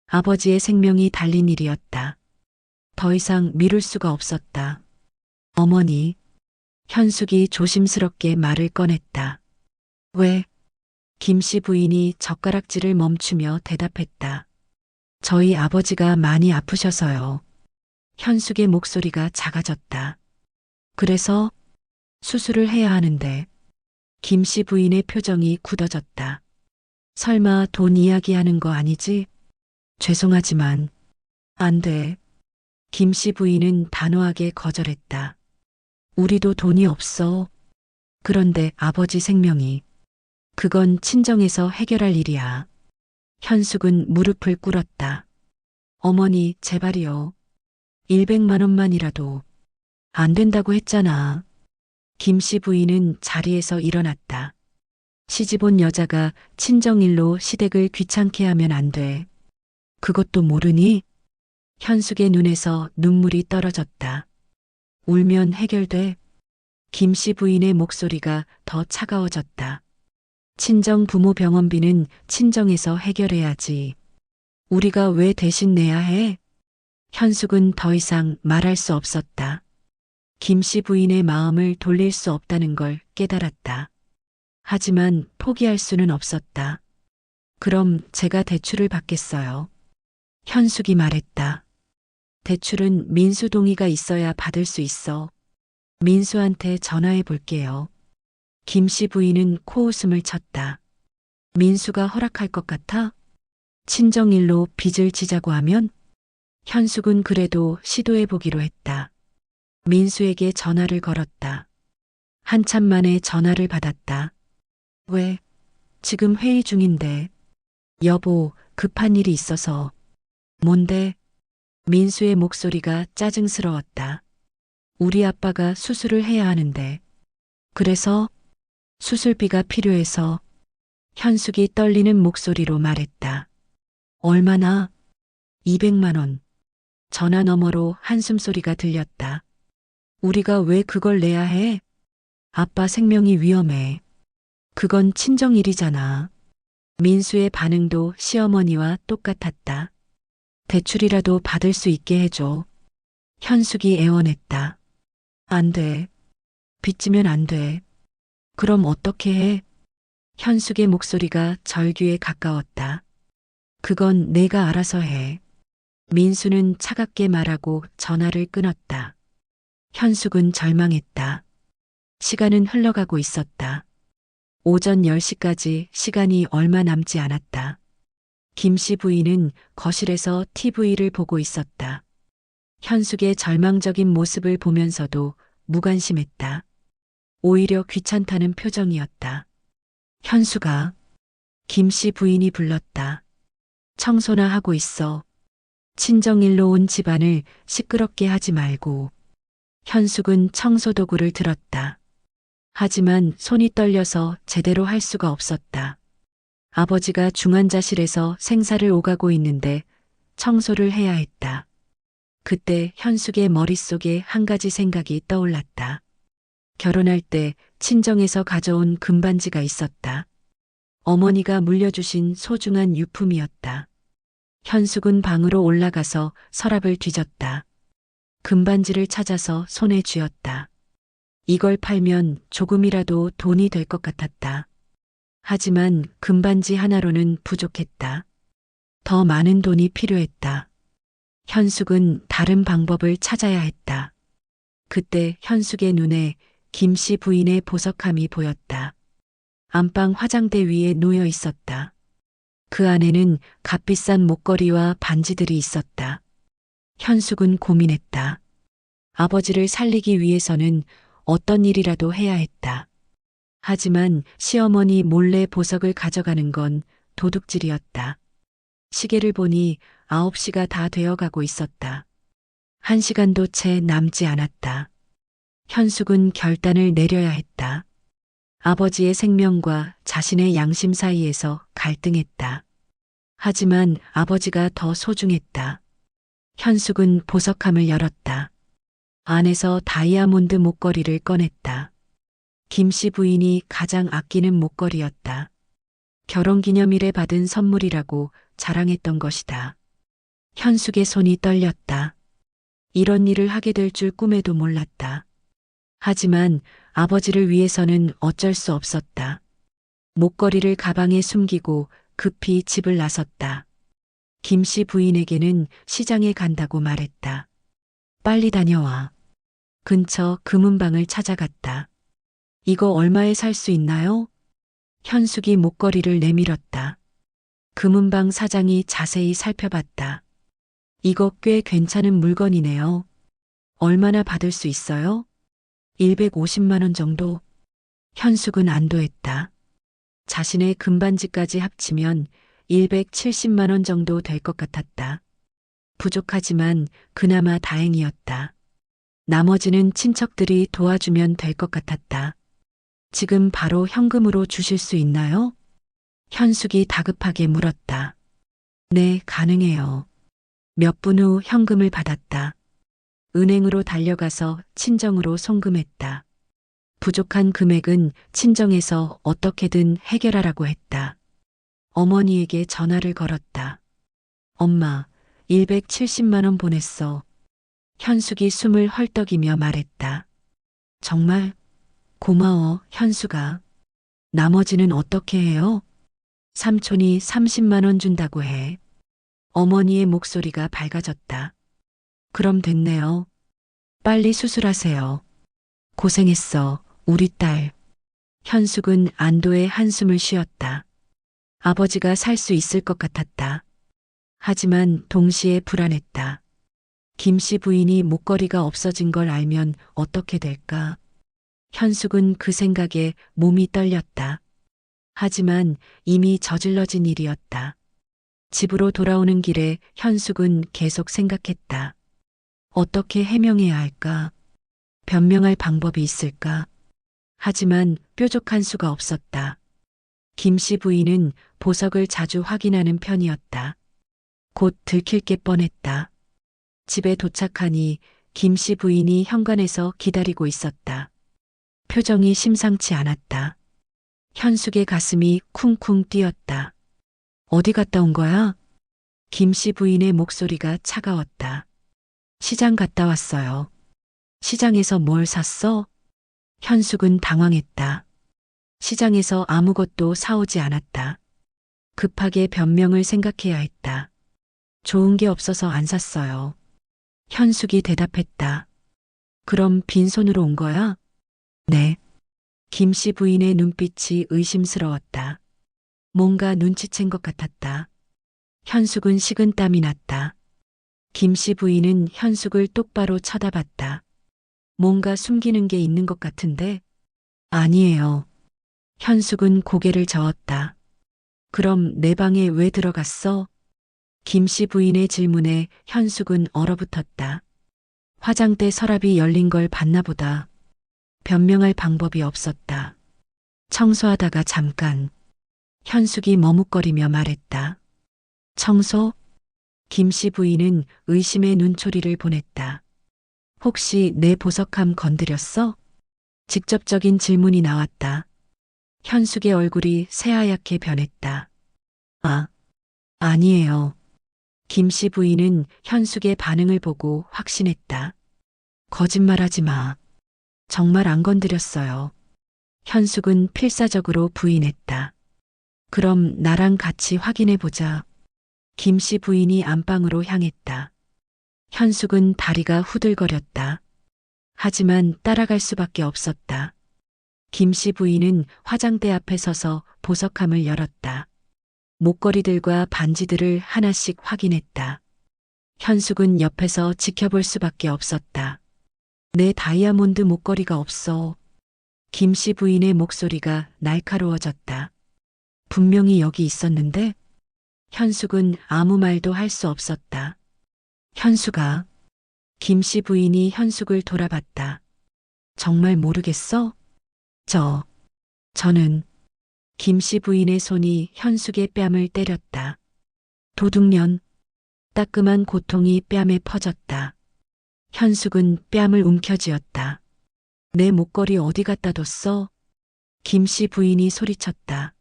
아버지의 생명이 달린 일이었다. 더 이상 미룰 수가 없었다. 어머니. 현숙이 조심스럽게 말을 꺼냈다. 왜? 김씨 부인이 젓가락질을 멈추며 대답했다. 저희 아버지가 많이 아프셔서요. 현숙의 목소리가 작아졌다. 그래서 수술을 해야 하는데. 김씨 부인의 표정이 굳어졌다. 설마 돈 이야기하는 거 아니지? 죄송하지만 안 돼. 김씨 부인은 단호하게 거절했다. 우리도 돈이 없어. 그런데 아버지 생명이. 그건 친정에서 해결할 일이야. 현숙은 무릎을 꿇었다. 어머니, 제발이요. 100만 원만이라도. 안 된다고 했잖아. 김씨 부인은 자리에서 일어났다. 시집온 여자가 친정일로 시댁을 귀찮게 하면 안 돼. 그것도 모르니? 현숙의 눈에서 눈물이 떨어졌다. 울면 해결돼. 김씨 부인의 목소리가 더 차가워졌다. 친정 부모 병원비는 친정에서 해결해야지. 우리가 왜 대신 내야 해? 현숙은 더 이상 말할 수 없었다. 김씨 부인의 마음을 돌릴 수 없다는 걸 깨달았다. 하지만 포기할 수는 없었다. 그럼 제가 대출을 받겠어요. 현숙이 말했다. 대출은 민수 동의가 있어야 받을 수 있어. 민수한테 전화해 볼게요. 김씨 부인은 코웃음을 쳤다. 민수가 허락할 것 같아? 친정일로 빚을 지자고 하면? 현숙은 그래도 시도해 보기로 했다. 민수에게 전화를 걸었다. 한참 만에 전화를 받았다. 왜? 지금 회의 중인데. 여보, 급한 일이 있어서. 뭔데? 민수의 목소리가 짜증스러웠다. 우리 아빠가 수술을 해야 하는데. 그래서 수술비가 필요해서. 현숙이 떨리는 목소리로 말했다. 얼마나? 200만 원. 전화 너머로 한숨 소리가 들렸다. 우리가 왜 그걸 내야 해? 아빠 생명이 위험해. 그건 친정일이잖아. 민수의 반응도 시어머니와 똑같았다. 대출이라도 받을 수 있게 해줘. 현숙이 애원했다. 안 돼. 빚지면 안 돼. 그럼 어떻게 해? 현숙의 목소리가 절규에 가까웠다. 그건 내가 알아서 해. 민수는 차갑게 말하고 전화를 끊었다. 현숙은 절망했다. 시간은 흘러가고 있었다. 오전 10시까지 시간이 얼마 남지 않았다. 김씨 부인은 거실에서 TV를 보고 있었다. 현숙의 절망적인 모습을 보면서도 무관심했다. 오히려 귀찮다는 표정이었다. 현숙아, 김씨 부인이 불렀다. 청소나 하고 있어. 친정일로 온 집안을 시끄럽게 하지 말고. 현숙은 청소도구를 들었다. 하지만 손이 떨려서 제대로 할 수가 없었다. 아버지가 중환자실에서 생사를 오가고 있는데 청소를 해야 했다. 그때 현숙의 머릿속에 한 가지 생각이 떠올랐다. 결혼할 때 친정에서 가져온 금반지가 있었다. 어머니가 물려주신 소중한 유품이었다. 현숙은 방으로 올라가서 서랍을 뒤졌다. 금반지를 찾아서 손에 쥐었다. 이걸 팔면 조금이라도 돈이 될 것 같았다. 하지만 금반지 하나로는 부족했다. 더 많은 돈이 필요했다. 현숙은 다른 방법을 찾아야 했다. 그때 현숙의 눈에 김씨 부인의 보석함이 보였다. 안방 화장대 위에 놓여 있었다. 그 안에는 값비싼 목걸이와 반지들이 있었다. 현숙은 고민했다. 아버지를 살리기 위해서는 어떤 일이라도 해야 했다. 하지만 시어머니 몰래 보석을 가져가는 건 도둑질이었다. 시계를 보니 9시가 다 되어가고 있었다. 1시간도 채 남지 않았다. 현숙은 결단을 내려야 했다. 아버지의 생명과 자신의 양심 사이에서 갈등했다. 하지만 아버지가 더 소중했다. 현숙은 보석함을 열었다. 안에서 다이아몬드 목걸이를 꺼냈다. 김씨 부인이 가장 아끼는 목걸이였다. 결혼기념일에 받은 선물이라고 자랑했던 것이다. 현숙의 손이 떨렸다. 이런 일을 하게 될 줄 꿈에도 몰랐다. 하지만 아버지를 위해서는 어쩔 수 없었다. 목걸이를 가방에 숨기고 급히 집을 나섰다. 김씨 부인에게는 시장에 간다고 말했다. 빨리 다녀와. 근처 금은방을 찾아갔다. 이거 얼마에 살 수 있나요? 현숙이 목걸이를 내밀었다. 금은방 사장이 자세히 살펴봤다. 이거 꽤 괜찮은 물건이네요. 얼마나 받을 수 있어요? 150만 원 정도. 현숙은 안도했다. 자신의 금반지까지 합치면 170만 원 정도 될 것 같았다. 부족하지만 그나마 다행이었다. 나머지는 친척들이 도와주면 될 것 같았다. 지금 바로 현금으로 주실 수 있나요? 현숙이 다급하게 물었다. 네, 가능해요. 몇 분 후 현금을 받았다. 은행으로 달려가서 친정으로 송금했다. 부족한 금액은 친정에서 어떻게든 해결하라고 했다. 어머니에게 전화를 걸었다. 엄마, 170만 원 보냈어. 현숙이 숨을 헐떡이며 말했다. 정말 고마워, 현숙아. 나머지는 어떻게 해요? 삼촌이 30만 원 준다고 해. 어머니의 목소리가 밝아졌다. 그럼 됐네요. 빨리 수술하세요. 고생했어, 우리 딸. 현숙은 안도의 한숨을 쉬었다. 아버지가 살 수 있을 것 같았다. 하지만 동시에 불안했다. 김씨 부인이 목걸이가 없어진 걸 알면 어떻게 될까? 현숙은 그 생각에 몸이 떨렸다. 하지만 이미 저질러진 일이었다. 집으로 돌아오는 길에 현숙은 계속 생각했다. 어떻게 해명해야 할까? 변명할 방법이 있을까? 하지만 뾰족한 수가 없었다. 김씨 부인은 보석을 자주 확인하는 편이었다. 곧 들킬 게 뻔했다. 집에 도착하니 김씨 부인이 현관에서 기다리고 있었다. 표정이 심상치 않았다. 현숙의 가슴이 쿵쿵 뛰었다. 어디 갔다 온 거야? 김씨 부인의 목소리가 차가웠다. 시장 갔다 왔어요. 시장에서 뭘 샀어? 현숙은 당황했다. 시장에서 아무것도 사오지 않았다. 급하게 변명을 생각해야 했다. 좋은 게 없어서 안 샀어요. 현숙이 대답했다. 그럼 빈손으로 온 거야? 네. 김씨 부인의 눈빛이 의심스러웠다. 뭔가 눈치챈 것 같았다. 현숙은 식은땀이 났다. 김씨 부인은 현숙을 똑바로 쳐다봤다. 뭔가 숨기는 게 있는 것 같은데? 아니에요. 현숙은 고개를 저었다. 그럼 내 방에 왜 들어갔어? 김씨 부인의 질문에 현숙은 얼어붙었다. 화장대 서랍이 열린 걸 봤나 보다. 변명할 방법이 없었다. 청소하다가 잠깐. 현숙이 머뭇거리며 말했다. 청소? 김씨 부인은 의심의 눈초리를 보냈다. 혹시 내 보석함 건드렸어? 직접적인 질문이 나왔다. 현숙의 얼굴이 새하얗게 변했다. 아, 아니에요. 김씨 부인은 현숙의 반응을 보고 확신했다. 거짓말하지 마. 정말 안 건드렸어요. 현숙은 필사적으로 부인했다. 그럼 나랑 같이 확인해 보자. 김씨 부인이 안방으로 향했다. 현숙은 다리가 후들거렸다. 하지만 따라갈 수밖에 없었다. 김씨 부인은 화장대 앞에 서서 보석함을 열었다. 목걸이들과 반지들을 하나씩 확인했다. 현숙은 옆에서 지켜볼 수밖에 없었다. 내 다이아몬드 목걸이가 없어. 김씨 부인의 목소리가 날카로워졌다. 분명히 여기 있었는데? 현숙은 아무 말도 할 수 없었다. 현숙아. 김씨 부인이 현숙을 돌아봤다. 정말 모르겠어? 저는 김씨 부인의 손이 현숙의 뺨을 때렸다. 도둑년. 따끔한 고통이 뺨에 퍼졌다. 현숙은 뺨을 움켜쥐었다. 내 목걸이 어디 갖다 뒀어? 김씨 부인이 소리쳤다.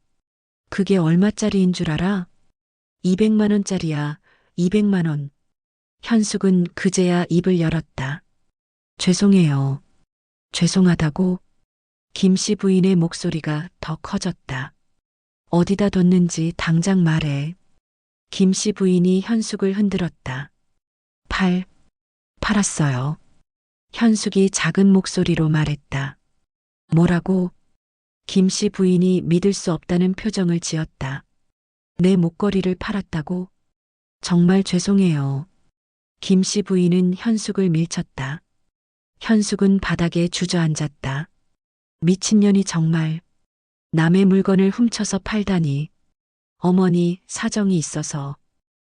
그게 얼마짜리인 줄 알아? 200만 원짜리야. 200만 원. 현숙은 그제야 입을 열었다. 죄송해요. 죄송하다고? 김씨 부인의 목소리가 더 커졌다. 어디다 뒀는지 당장 말해. 김씨 부인이 현숙을 흔들었다. 팔았어요. 현숙이 작은 목소리로 말했다. 뭐라고? 김씨 부인이 믿을 수 없다는 표정을 지었다. 내 목걸이를 팔았다고? 정말 죄송해요. 김씨 부인은 현숙을 밀쳤다. 현숙은 바닥에 주저앉았다. 미친년이 정말 남의 물건을 훔쳐서 팔다니. 어머니, 사정이 있어서.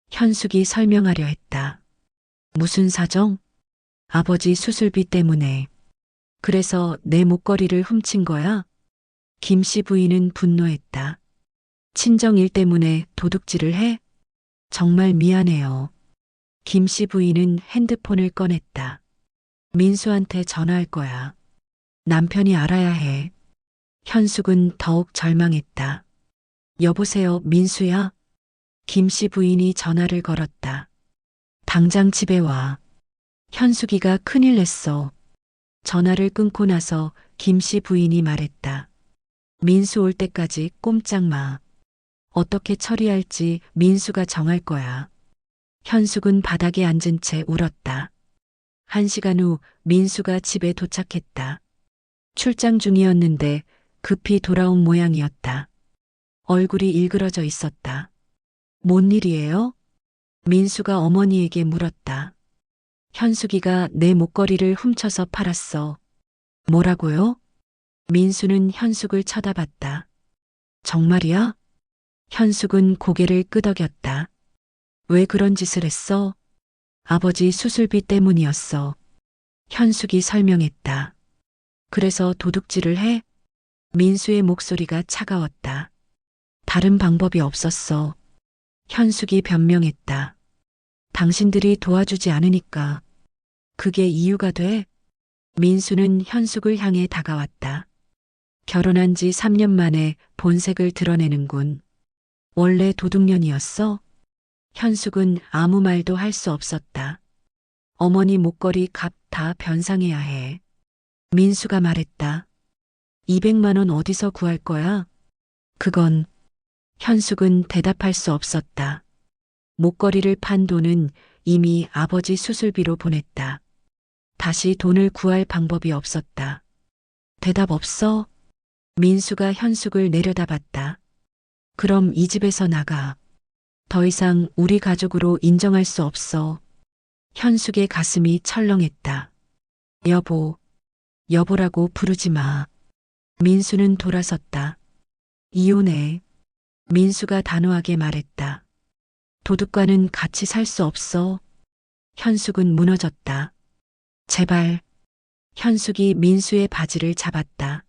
현숙이 설명하려 했다. 무슨 사정? 아버지 수술비 때문에. 그래서 내 목걸이를 훔친 거야? 김씨 부인은 분노했다. 친정일 때문에 도둑질을 해? 정말 미안해요. 김씨 부인은 핸드폰을 꺼냈다. 민수한테 전화할 거야. 남편이 알아야 해. 현숙은 더욱 절망했다. 여보세요, 민수야? 김씨 부인이 전화를 걸었다. 당장 집에 와. 현숙이가 큰일 냈어. 전화를 끊고 나서 김씨 부인이 말했다. 민수 올 때까지 꼼짝 마. 어떻게 처리할지 민수가 정할 거야. 현숙은 바닥에 앉은 채 울었다. 1시간 후 민수가 집에 도착했다. 출장 중이었는데 급히 돌아온 모양이었다. 얼굴이 일그러져 있었다. 뭔 일이에요? 민수가 어머니에게 물었다. 현숙이가 내 목걸이를 훔쳐서 팔았어. 뭐라고요? 민수는 현숙을 쳐다봤다. 정말이야? 현숙은 고개를 끄덕였다. 왜 그런 짓을 했어? 아버지 수술비 때문이었어. 현숙이 설명했다. 그래서 도둑질을 해? 민수의 목소리가 차가웠다. 다른 방법이 없었어. 현숙이 변명했다. 당신들이 도와주지 않으니까. 그게 이유가 돼? 민수는 현숙을 향해 다가왔다. 결혼한 지 3년 만에 본색을 드러내는군. 원래 도둑년이었어? 현숙은 아무 말도 할 수 없었다. 어머니 목걸이 값 다 변상해야 해. 민수가 말했다. 200만 원 어디서 구할 거야? 그건 현숙은 대답할 수 없었다. 목걸이를 판 돈은 이미 아버지 수술비로 보냈다. 다시 돈을 구할 방법이 없었다. 대답 없어? 민수가 현숙을 내려다봤다. 그럼 이 집에서 나가. 더 이상 우리 가족으로 인정할 수 없어. 현숙의 가슴이 철렁했다. 여보라고 부르지 마. 민수는 돌아섰다. 이혼해. 민수가 단호하게 말했다. 도둑과는 같이 살 수 없어. 현숙은 무너졌다. 제발. 현숙이 민수의 바지를 잡았다.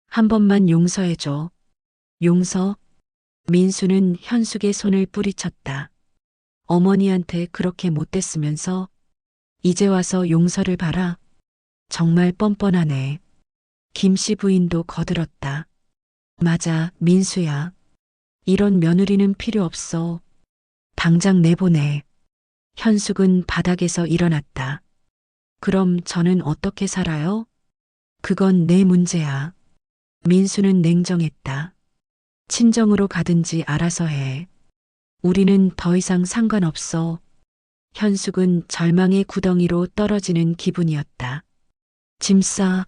한 번만 용서해줘. 용서? 민수는 현숙의 손을 뿌리쳤다. 어머니한테 그렇게 못됐으면서 이제 와서 용서를 바라. 정말 뻔뻔하네. 김씨 부인도 거들었다. 맞아, 민수야. 이런 며느리는 필요 없어. 당장 내보내. 현숙은 바닥에서 일어났다. 그럼 저는 어떻게 살아요? 그건 내 문제야. 민수는 냉정했다. 친정으로 가든지 알아서 해. 우리는 더 이상 상관없어. 현숙은 절망의 구덩이로 떨어지는 기분이었다. 짐 싸.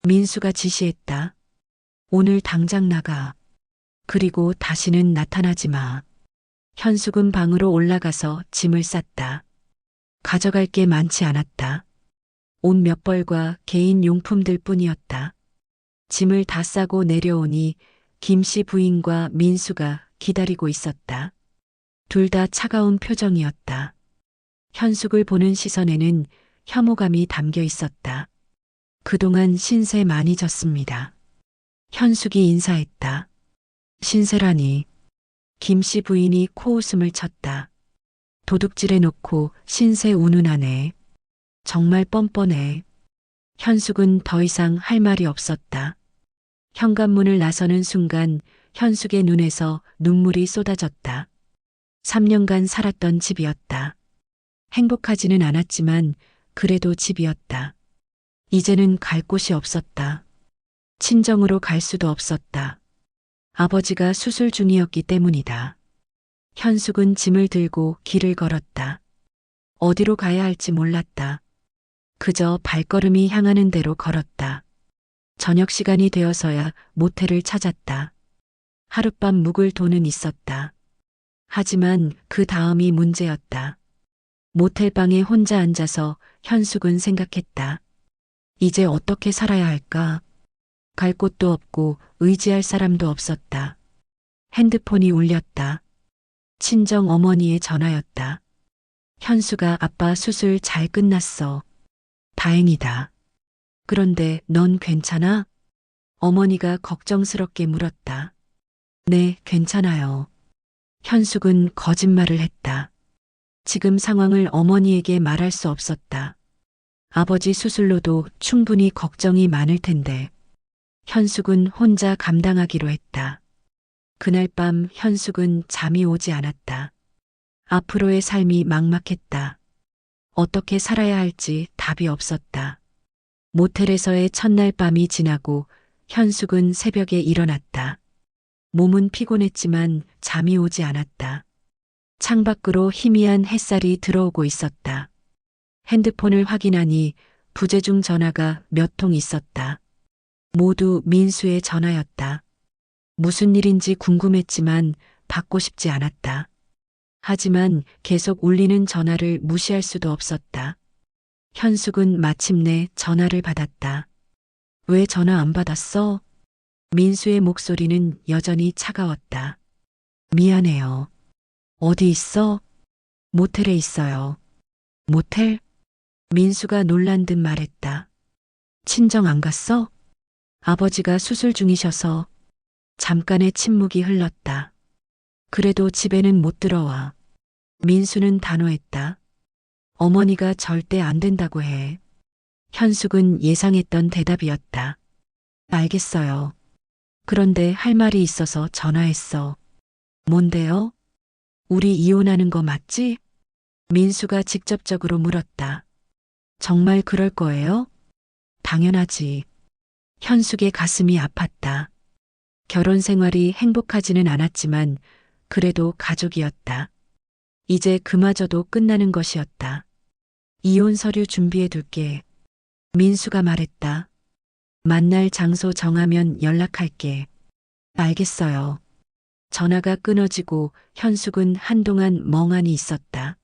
민수가 지시했다. 오늘 당장 나가. 그리고 다시는 나타나지 마. 현숙은 방으로 올라가서 짐을 쌌다. 가져갈 게 많지 않았다. 옷 몇 벌과 개인 용품들 뿐이었다. 짐을 다 싸고 내려오니 김씨 부인과 민수가 기다리고 있었다. 둘 다 차가운 표정이었다. 현숙을 보는 시선에는 혐오감이 담겨 있었다. 그동안 신세 많이 졌습니다. 현숙이 인사했다. 신세라니. 김씨 부인이 코웃음을 쳤다. 도둑질해 놓고 신세 운운하네. 정말 뻔뻔해. 현숙은 더 이상 할 말이 없었다. 현관문을 나서는 순간 현숙의 눈에서 눈물이 쏟아졌다. 3년간 살았던 집이었다. 행복하지는 않았지만 그래도 집이었다. 이제는 갈 곳이 없었다. 친정으로 갈 수도 없었다. 아버지가 수술 중이었기 때문이다. 현숙은 짐을 들고 길을 걸었다. 어디로 가야 할지 몰랐다. 그저 발걸음이 향하는 대로 걸었다. 저녁 시간이 되어서야 모텔을 찾았다. 하룻밤 묵을 돈은 있었다. 하지만 그 다음이 문제였다. 모텔방에 혼자 앉아서 현숙은 생각했다. 이제 어떻게 살아야 할까? 갈 곳도 없고 의지할 사람도 없었다. 핸드폰이 울렸다. 친정 어머니의 전화였다. 현수가 아빠 수술 잘 끝났어. 다행이다. 그런데 넌 괜찮아? 어머니가 걱정스럽게 물었다. 네, 괜찮아요. 현숙은 거짓말을 했다. 지금 상황을 어머니에게 말할 수 없었다. 아버지 수술로도 충분히 걱정이 많을 텐데. 현숙은 혼자 감당하기로 했다. 그날 밤 현숙은 잠이 오지 않았다. 앞으로의 삶이 막막했다. 어떻게 살아야 할지 답이 없었다. 모텔에서의 첫날 밤이 지나고 현숙은 새벽에 일어났다. 몸은 피곤했지만 잠이 오지 않았다. 창밖으로 희미한 햇살이 들어오고 있었다. 핸드폰을 확인하니 부재중 전화가 몇 통 있었다. 모두 민수의 전화였다. 무슨 일인지 궁금했지만 받고 싶지 않았다. 하지만 계속 울리는 전화를 무시할 수도 없었다. 현숙은 마침내 전화를 받았다. 왜 전화 안 받았어? 민수의 목소리는 여전히 차가웠다. 미안해요. 어디 있어? 모텔에 있어요. 모텔? 민수가 놀란 듯 말했다. 친정 안 갔어? 아버지가 수술 중이셔서. 잠깐의 침묵이 흘렀다. 그래도 집에는 못 들어와. 민수는 단호했다. 어머니가 절대 안 된다고 해. 현숙은 예상했던 대답이었다. 알겠어요. 그런데 할 말이 있어서 전화했어. 뭔데요? 우리 이혼하는 거 맞지? 민수가 직접적으로 물었다. 정말 그럴 거예요? 당연하지. 현숙의 가슴이 아팠다. 결혼 생활이 행복하지는 않았지만 그래도 가족이었다. 이제 그마저도 끝나는 것이었다. 이혼 서류 준비해 둘게. 민수가 말했다. 만날 장소 정하면 연락할게. 알겠어요. 전화가 끊어지고 현숙은 한동안 멍하니 있었다.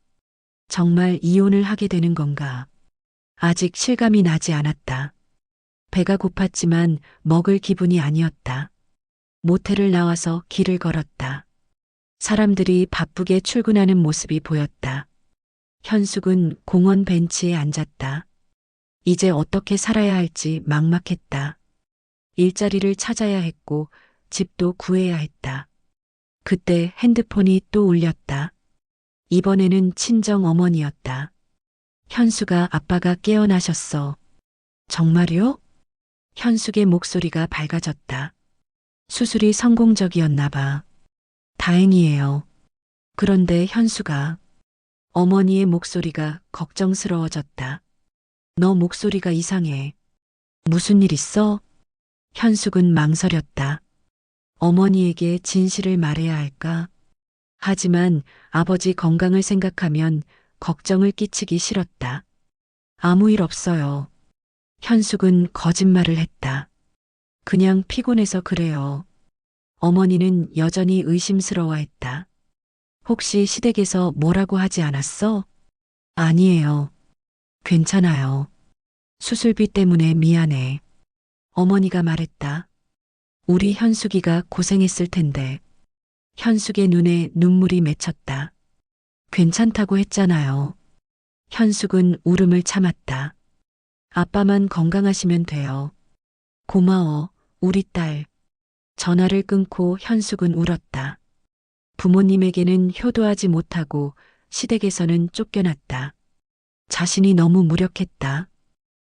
정말 이혼을 하게 되는 건가? 아직 실감이 나지 않았다. 배가 고팠지만 먹을 기분이 아니었다. 모텔을 나와서 길을 걸었다. 사람들이 바쁘게 출근하는 모습이 보였다. 현숙은 공원 벤치에 앉았다. 이제 어떻게 살아야 할지 막막했다. 일자리를 찾아야 했고 집도 구해야 했다. 그때 핸드폰이 또 울렸다. 이번에는 친정 어머니였다. 현수가 아빠가 깨어나셨어. 정말요? 현숙의 목소리가 밝아졌다. 수술이 성공적이었나 봐. 다행이에요. 그런데 현수가 어머니의 목소리가 걱정스러워졌다. 너 목소리가 이상해. 무슨 일 있어? 현숙은 망설였다. 어머니에게 진실을 말해야 할까? 하지만 아버지 건강을 생각하면 걱정을 끼치기 싫었다. 아무 일 없어요. 현숙은 거짓말을 했다. 그냥 피곤해서 그래요. 어머니는 여전히 의심스러워했다. 혹시 시댁에서 뭐라고 하지 않았어? 아니에요. 괜찮아요. 수술비 때문에 미안해. 어머니가 말했다. 우리 현숙이가 고생했을 텐데. 현숙의 눈에 눈물이 맺혔다. 괜찮다고 했잖아요. 현숙은 울음을 참았다. 아빠만 건강하시면 돼요. 고마워, 우리 딸. 전화를 끊고 현숙은 울었다. 부모님에게는 효도하지 못하고 시댁에서는 쫓겨났다. 자신이 너무 무력했다.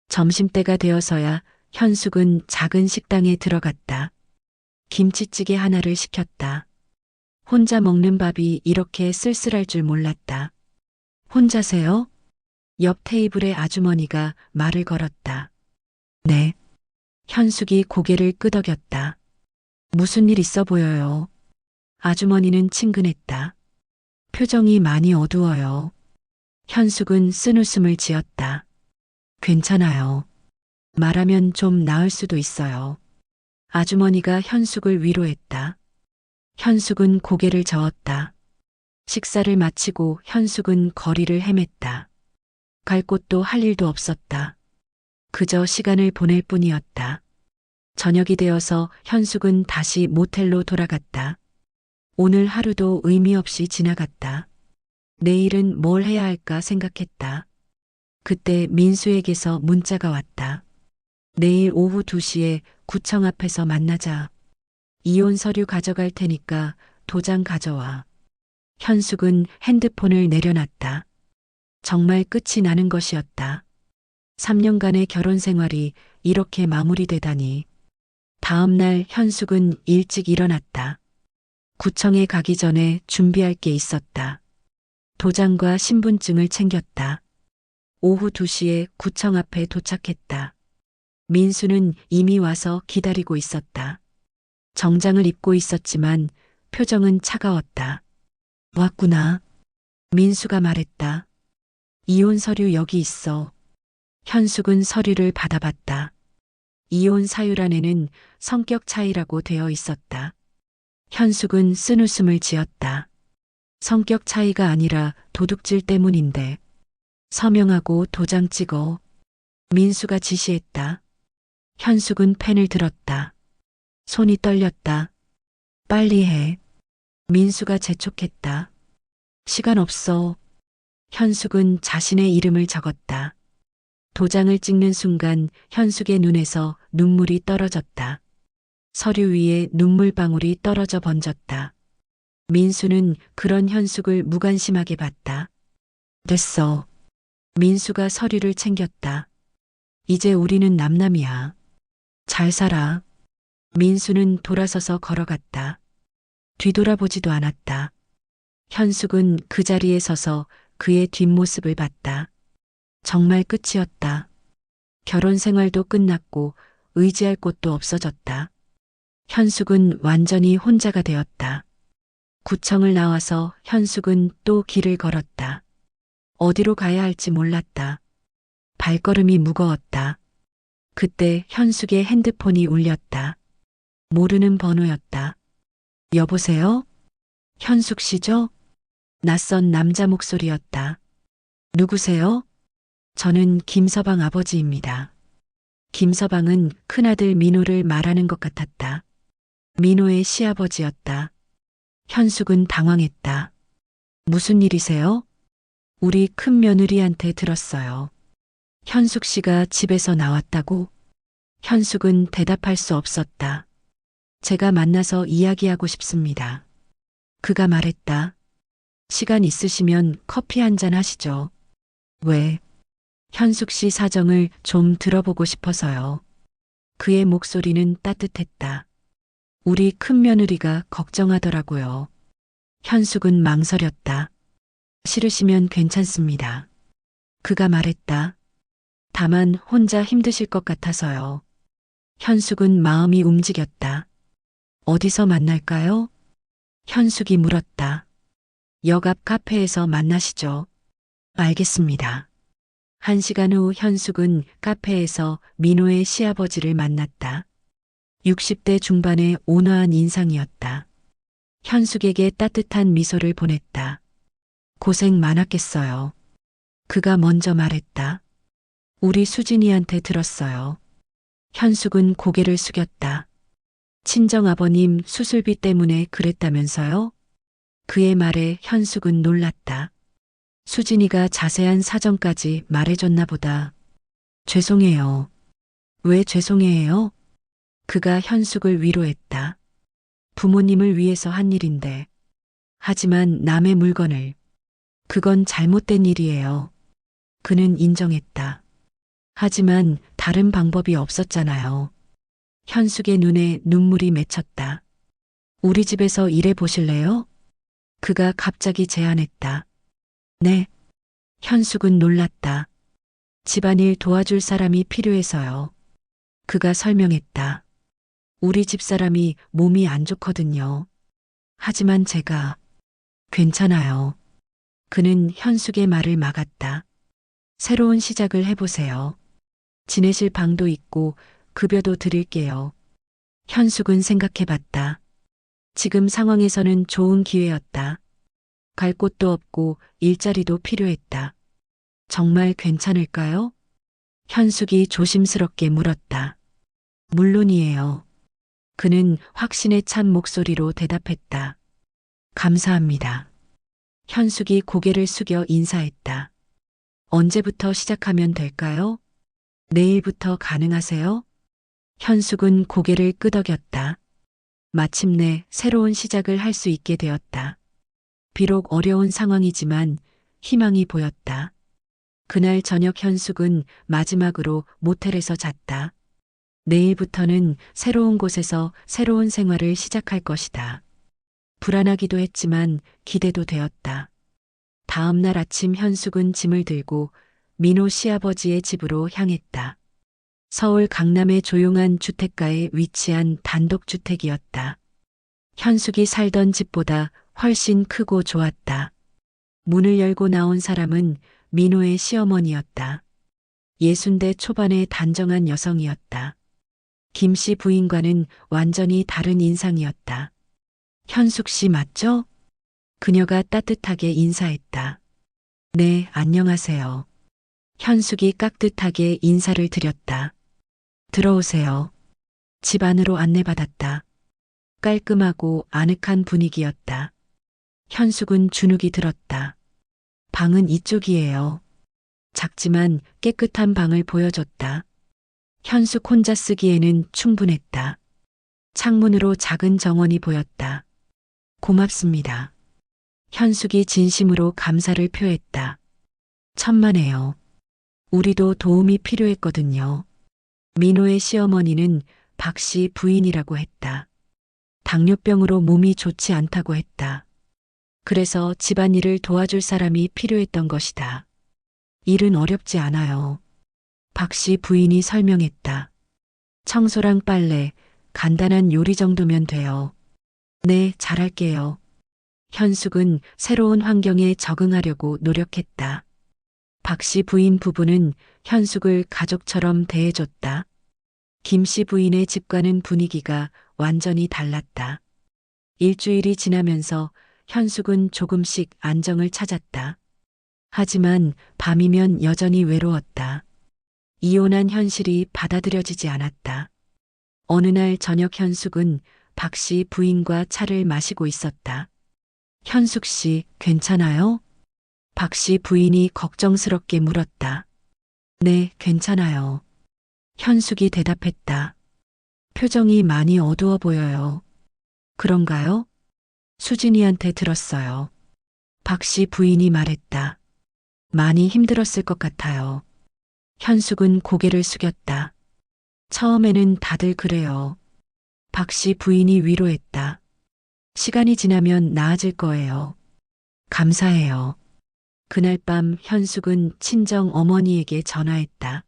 점심때가 되어서야 현숙은 작은 식당에 들어갔다. 김치찌개 하나를 시켰다. 혼자 먹는 밥이 이렇게 쓸쓸할 줄 몰랐다. 혼자세요? 옆 테이블의 아주머니가 말을 걸었다. 네. 현숙이 고개를 끄덕였다. 무슨 일 있어 보여요. 아주머니는 친근했다. 표정이 많이 어두워요. 현숙은 쓴웃음을 지었다. 괜찮아요. 말하면 좀 나을 수도 있어요. 아주머니가 현숙을 위로했다. 현숙은 고개를 저었다. 식사를 마치고 현숙은 거리를 헤맸다. 갈 곳도 할 일도 없었다. 그저 시간을 보낼 뿐이었다. 저녁이 되어서 현숙은 다시 모텔로 돌아갔다. 오늘 하루도 의미 없이 지나갔다. 내일은 뭘 해야 할까 생각했다. 그때 민수에게서 문자가 왔다. 내일 오후 2시에 구청 앞에서 만나자. 이혼 서류 가져갈 테니까 도장 가져와. 현숙은 핸드폰을 내려놨다. 정말 끝이 나는 것이었다. 3년간의 결혼 생활이 이렇게 마무리되다니. 다음 날 현숙은 일찍 일어났다. 구청에 가기 전에 준비할 게 있었다. 도장과 신분증을 챙겼다. 오후 2시에 구청 앞에 도착했다. 민수는 이미 와서 기다리고 있었다. 정장을 입고 있었지만 표정은 차가웠다. 왔구나. 민수가 말했다. 이혼 서류 여기 있어. 현숙은 서류를 받아봤다. 이혼 사유란에는 성격 차이라고 되어 있었다. 현숙은 쓴웃음을 지었다. 성격 차이가 아니라 도둑질 때문인데. 서명하고 도장 찍어. 민수가 지시했다. 현숙은 펜을 들었다. 손이 떨렸다. 빨리 해. 민수가 재촉했다. 시간 없어. 현숙은 자신의 이름을 적었다. 도장을 찍는 순간 현숙의 눈에서 눈물이 떨어졌다. 서류 위에 눈물방울이 떨어져 번졌다. 민수는 그런 현숙을 무관심하게 봤다. 됐어. 민수가 서류를 챙겼다. 이제 우리는 남남이야. 잘 살아. 민수는 돌아서서 걸어갔다. 뒤돌아보지도 않았다. 현숙은 그 자리에 서서 그의 뒷모습을 봤다. 정말 끝이었다. 결혼 생활도 끝났고 의지할 곳도 없어졌다. 현숙은 완전히 혼자가 되었다. 구청을 나와서 현숙은 또 길을 걸었다. 어디로 가야 할지 몰랐다. 발걸음이 무거웠다. 그때 현숙의 핸드폰이 울렸다. 모르는 번호였다. 여보세요? 현숙 씨죠? 낯선 남자 목소리였다. 누구세요? 저는 김서방 아버지입니다. 김서방은 큰아들 민호를 말하는 것 같았다. 민호의 시아버지였다. 현숙은 당황했다. 무슨 일이세요? 우리 큰 며느리한테 들었어요. 현숙 씨가 집에서 나왔다고? 현숙은 대답할 수 없었다. 제가 만나서 이야기하고 싶습니다. 그가 말했다. 시간 있으시면 커피 한 잔 하시죠. 왜? 현숙 씨 사정을 좀 들어보고 싶어서요. 그의 목소리는 따뜻했다. 우리 큰며느리가 걱정하더라고요. 현숙은 망설였다. 싫으시면 괜찮습니다. 그가 말했다. 다만 혼자 힘드실 것 같아서요. 현숙은 마음이 움직였다. 어디서 만날까요? 현숙이 물었다. 역 앞 카페에서 만나시죠. 알겠습니다. 1시간 후 현숙은 카페에서 민호의 시아버지를 만났다. 60대 중반의 온화한 인상이었다. 현숙에게 따뜻한 미소를 보냈다. 고생 많았겠어요. 그가 먼저 말했다. 우리 수진이한테 들었어요. 현숙은 고개를 숙였다. 친정아버님 수술비 때문에 그랬다면서요? 그의 말에 현숙은 놀랐다. 수진이가 자세한 사정까지 말해줬나 보다. 죄송해요. 왜 죄송해요? 그가 현숙을 위로했다. 부모님을 위해서 한 일인데. 하지만 남의 물건을. 그건 잘못된 일이에요. 그는 인정했다. 하지만 다른 방법이 없었잖아요. 현숙의 눈에 눈물이 맺혔다. 우리 집에서 일해 보실래요? 그가 갑자기 제안했다. 네. 현숙은 놀랐다. 집안일 도와줄 사람이 필요해서요. 그가 설명했다. 우리 집사람이 몸이 안 좋거든요. 하지만 제가 괜찮아요. 그는 현숙의 말을 막았다. 새로운 시작을 해보세요. 지내실 방도 있고 급여도 드릴게요. 현숙은 생각해봤다. 지금 상황에서는 좋은 기회였다. 갈 곳도 없고 일자리도 필요했다. 정말 괜찮을까요? 현숙이 조심스럽게 물었다. 물론이에요. 그는 확신에 찬 목소리로 대답했다. 감사합니다. 현숙이 고개를 숙여 인사했다. 언제부터 시작하면 될까요? 내일부터 가능하세요? 현숙은 고개를 끄덕였다. 마침내 새로운 시작을 할 수 있게 되었다. 비록 어려운 상황이지만 희망이 보였다. 그날 저녁 현숙은 마지막으로 모텔에서 잤다. 내일부터는 새로운 곳에서 새로운 생활을 시작할 것이다. 불안하기도 했지만 기대도 되었다. 다음 날 아침 현숙은 짐을 들고 민호 시아버지의 집으로 향했다. 서울 강남의 조용한 주택가에 위치한 단독주택이었다. 현숙이 살던 집보다 훨씬 크고 좋았다. 문을 열고 나온 사람은 민호의 시어머니였다. 60대 초반의 단정한 여성이었다. 김 씨 부인과는 완전히 다른 인상이었다. 현숙 씨 맞죠? 그녀가 따뜻하게 인사했다. 네, 안녕하세요. 현숙이 깍듯하게 인사를 드렸다. 들어오세요. 집 안으로 안내받았다. 깔끔하고 아늑한 분위기였다. 현숙은 주눅이 들었다. 방은 이쪽이에요. 작지만 깨끗한 방을 보여줬다. 현숙 혼자 쓰기에는 충분했다. 창문으로 작은 정원이 보였다. 고맙습니다. 현숙이 진심으로 감사를 표했다. 천만에요. 우리도 도움이 필요했거든요. 민호의 시어머니는 박 씨 부인이라고 했다. 당뇨병으로 몸이 좋지 않다고 했다. 그래서 집안일을 도와줄 사람이 필요했던 것이다. 일은 어렵지 않아요. 박 씨 부인이 설명했다. 청소랑 빨래, 간단한 요리 정도면 돼요. 네, 잘할게요. 현숙은 새로운 환경에 적응하려고 노력했다. 박 씨 부인 부부는 현숙을 가족처럼 대해줬다. 김 씨 부인의 집과는 분위기가 완전히 달랐다. 일주일이 지나면서 현숙은 조금씩 안정을 찾았다. 하지만 밤이면 여전히 외로웠다. 이혼한 현실이 받아들여지지 않았다. 어느 날 저녁 현숙은 박 씨 부인과 차를 마시고 있었다. 현숙 씨, 괜찮아요? 박 씨 부인이 걱정스럽게 물었다. 네, 괜찮아요. 현숙이 대답했다. 표정이 많이 어두워 보여요. 그런가요? 수진이한테 들었어요. 박 씨 부인이 말했다. 많이 힘들었을 것 같아요. 현숙은 고개를 숙였다. 처음에는 다들 그래요. 박 씨 부인이 위로했다. 시간이 지나면 나아질 거예요. 감사해요. 그날 밤 현숙은 친정 어머니에게 전화했다.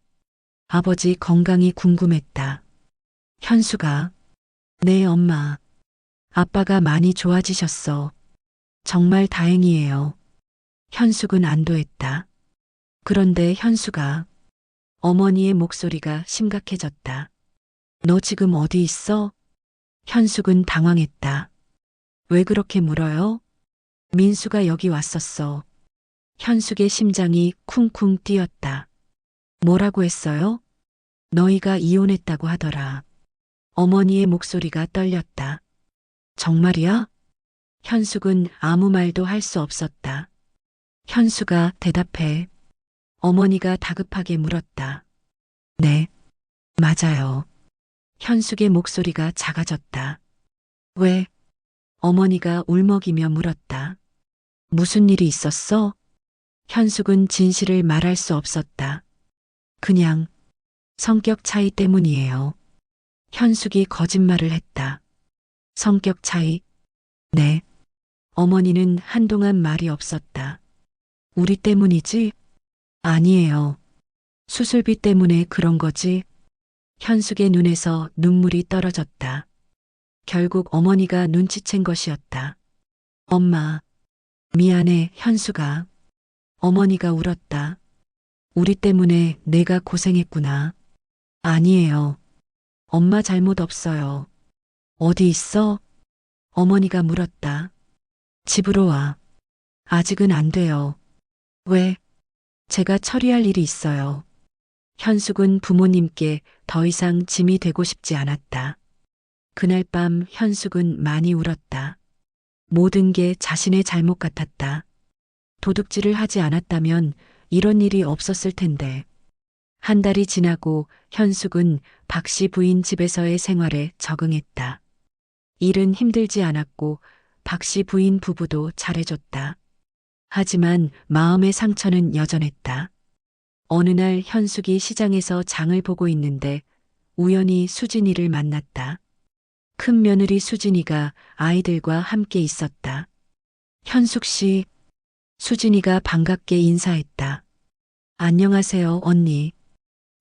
아버지 건강이 궁금했다. 현숙아, 네 엄마. 아빠가 많이 좋아지셨어. 정말 다행이에요. 현숙은 안도했다. 그런데 현숙아, 어머니의 목소리가 심각해졌다. 너 지금 어디 있어? 현숙은 당황했다. 왜 그렇게 물어요? 민수가 여기 왔었어. 현숙의 심장이 쿵쿵 뛰었다. 뭐라고 했어요? 너희가 이혼했다고 하더라. 어머니의 목소리가 떨렸다. 정말이야? 현숙은 아무 말도 할 수 없었다. 현수가 대답해. 어머니가 다급하게 물었다. 네, 맞아요. 현숙의 목소리가 작아졌다. 왜? 어머니가 울먹이며 물었다. 무슨 일이 있었어? 현숙은 진실을 말할 수 없었다. 그냥 성격 차이 때문이에요. 현숙이 거짓말을 했다. 성격 차이? 네. 어머니는 한동안 말이 없었다. 우리 때문이지? 아니에요. 수술비 때문에 그런 거지? 현숙의 눈에서 눈물이 떨어졌다. 결국 어머니가 눈치챈 것이었다. 엄마, 미안해, 현숙아. 어머니가 울었다. 우리 때문에 내가 고생했구나. 아니에요. 엄마 잘못 없어요. 어디 있어? 어머니가 물었다. 집으로 와. 아직은 안 돼요. 왜? 제가 처리할 일이 있어요. 현숙은 부모님께 더 이상 짐이 되고 싶지 않았다. 그날 밤 현숙은 많이 울었다. 모든 게 자신의 잘못 같았다. 도둑질을 하지 않았다면 이런 일이 없었을 텐데. 한 달이 지나고 현숙은 박 씨 부인 집에서의 생활에 적응했다. 일은 힘들지 않았고 박 씨 부인 부부도 잘해줬다. 하지만 마음의 상처는 여전했다. 어느 날 현숙이 시장에서 장을 보고 있는데 우연히 수진이를 만났다. 큰 며느리 수진이가 아이들과 함께 있었다. 현숙 씨, 수진이가 반갑게 인사했다. 안녕하세요, 언니.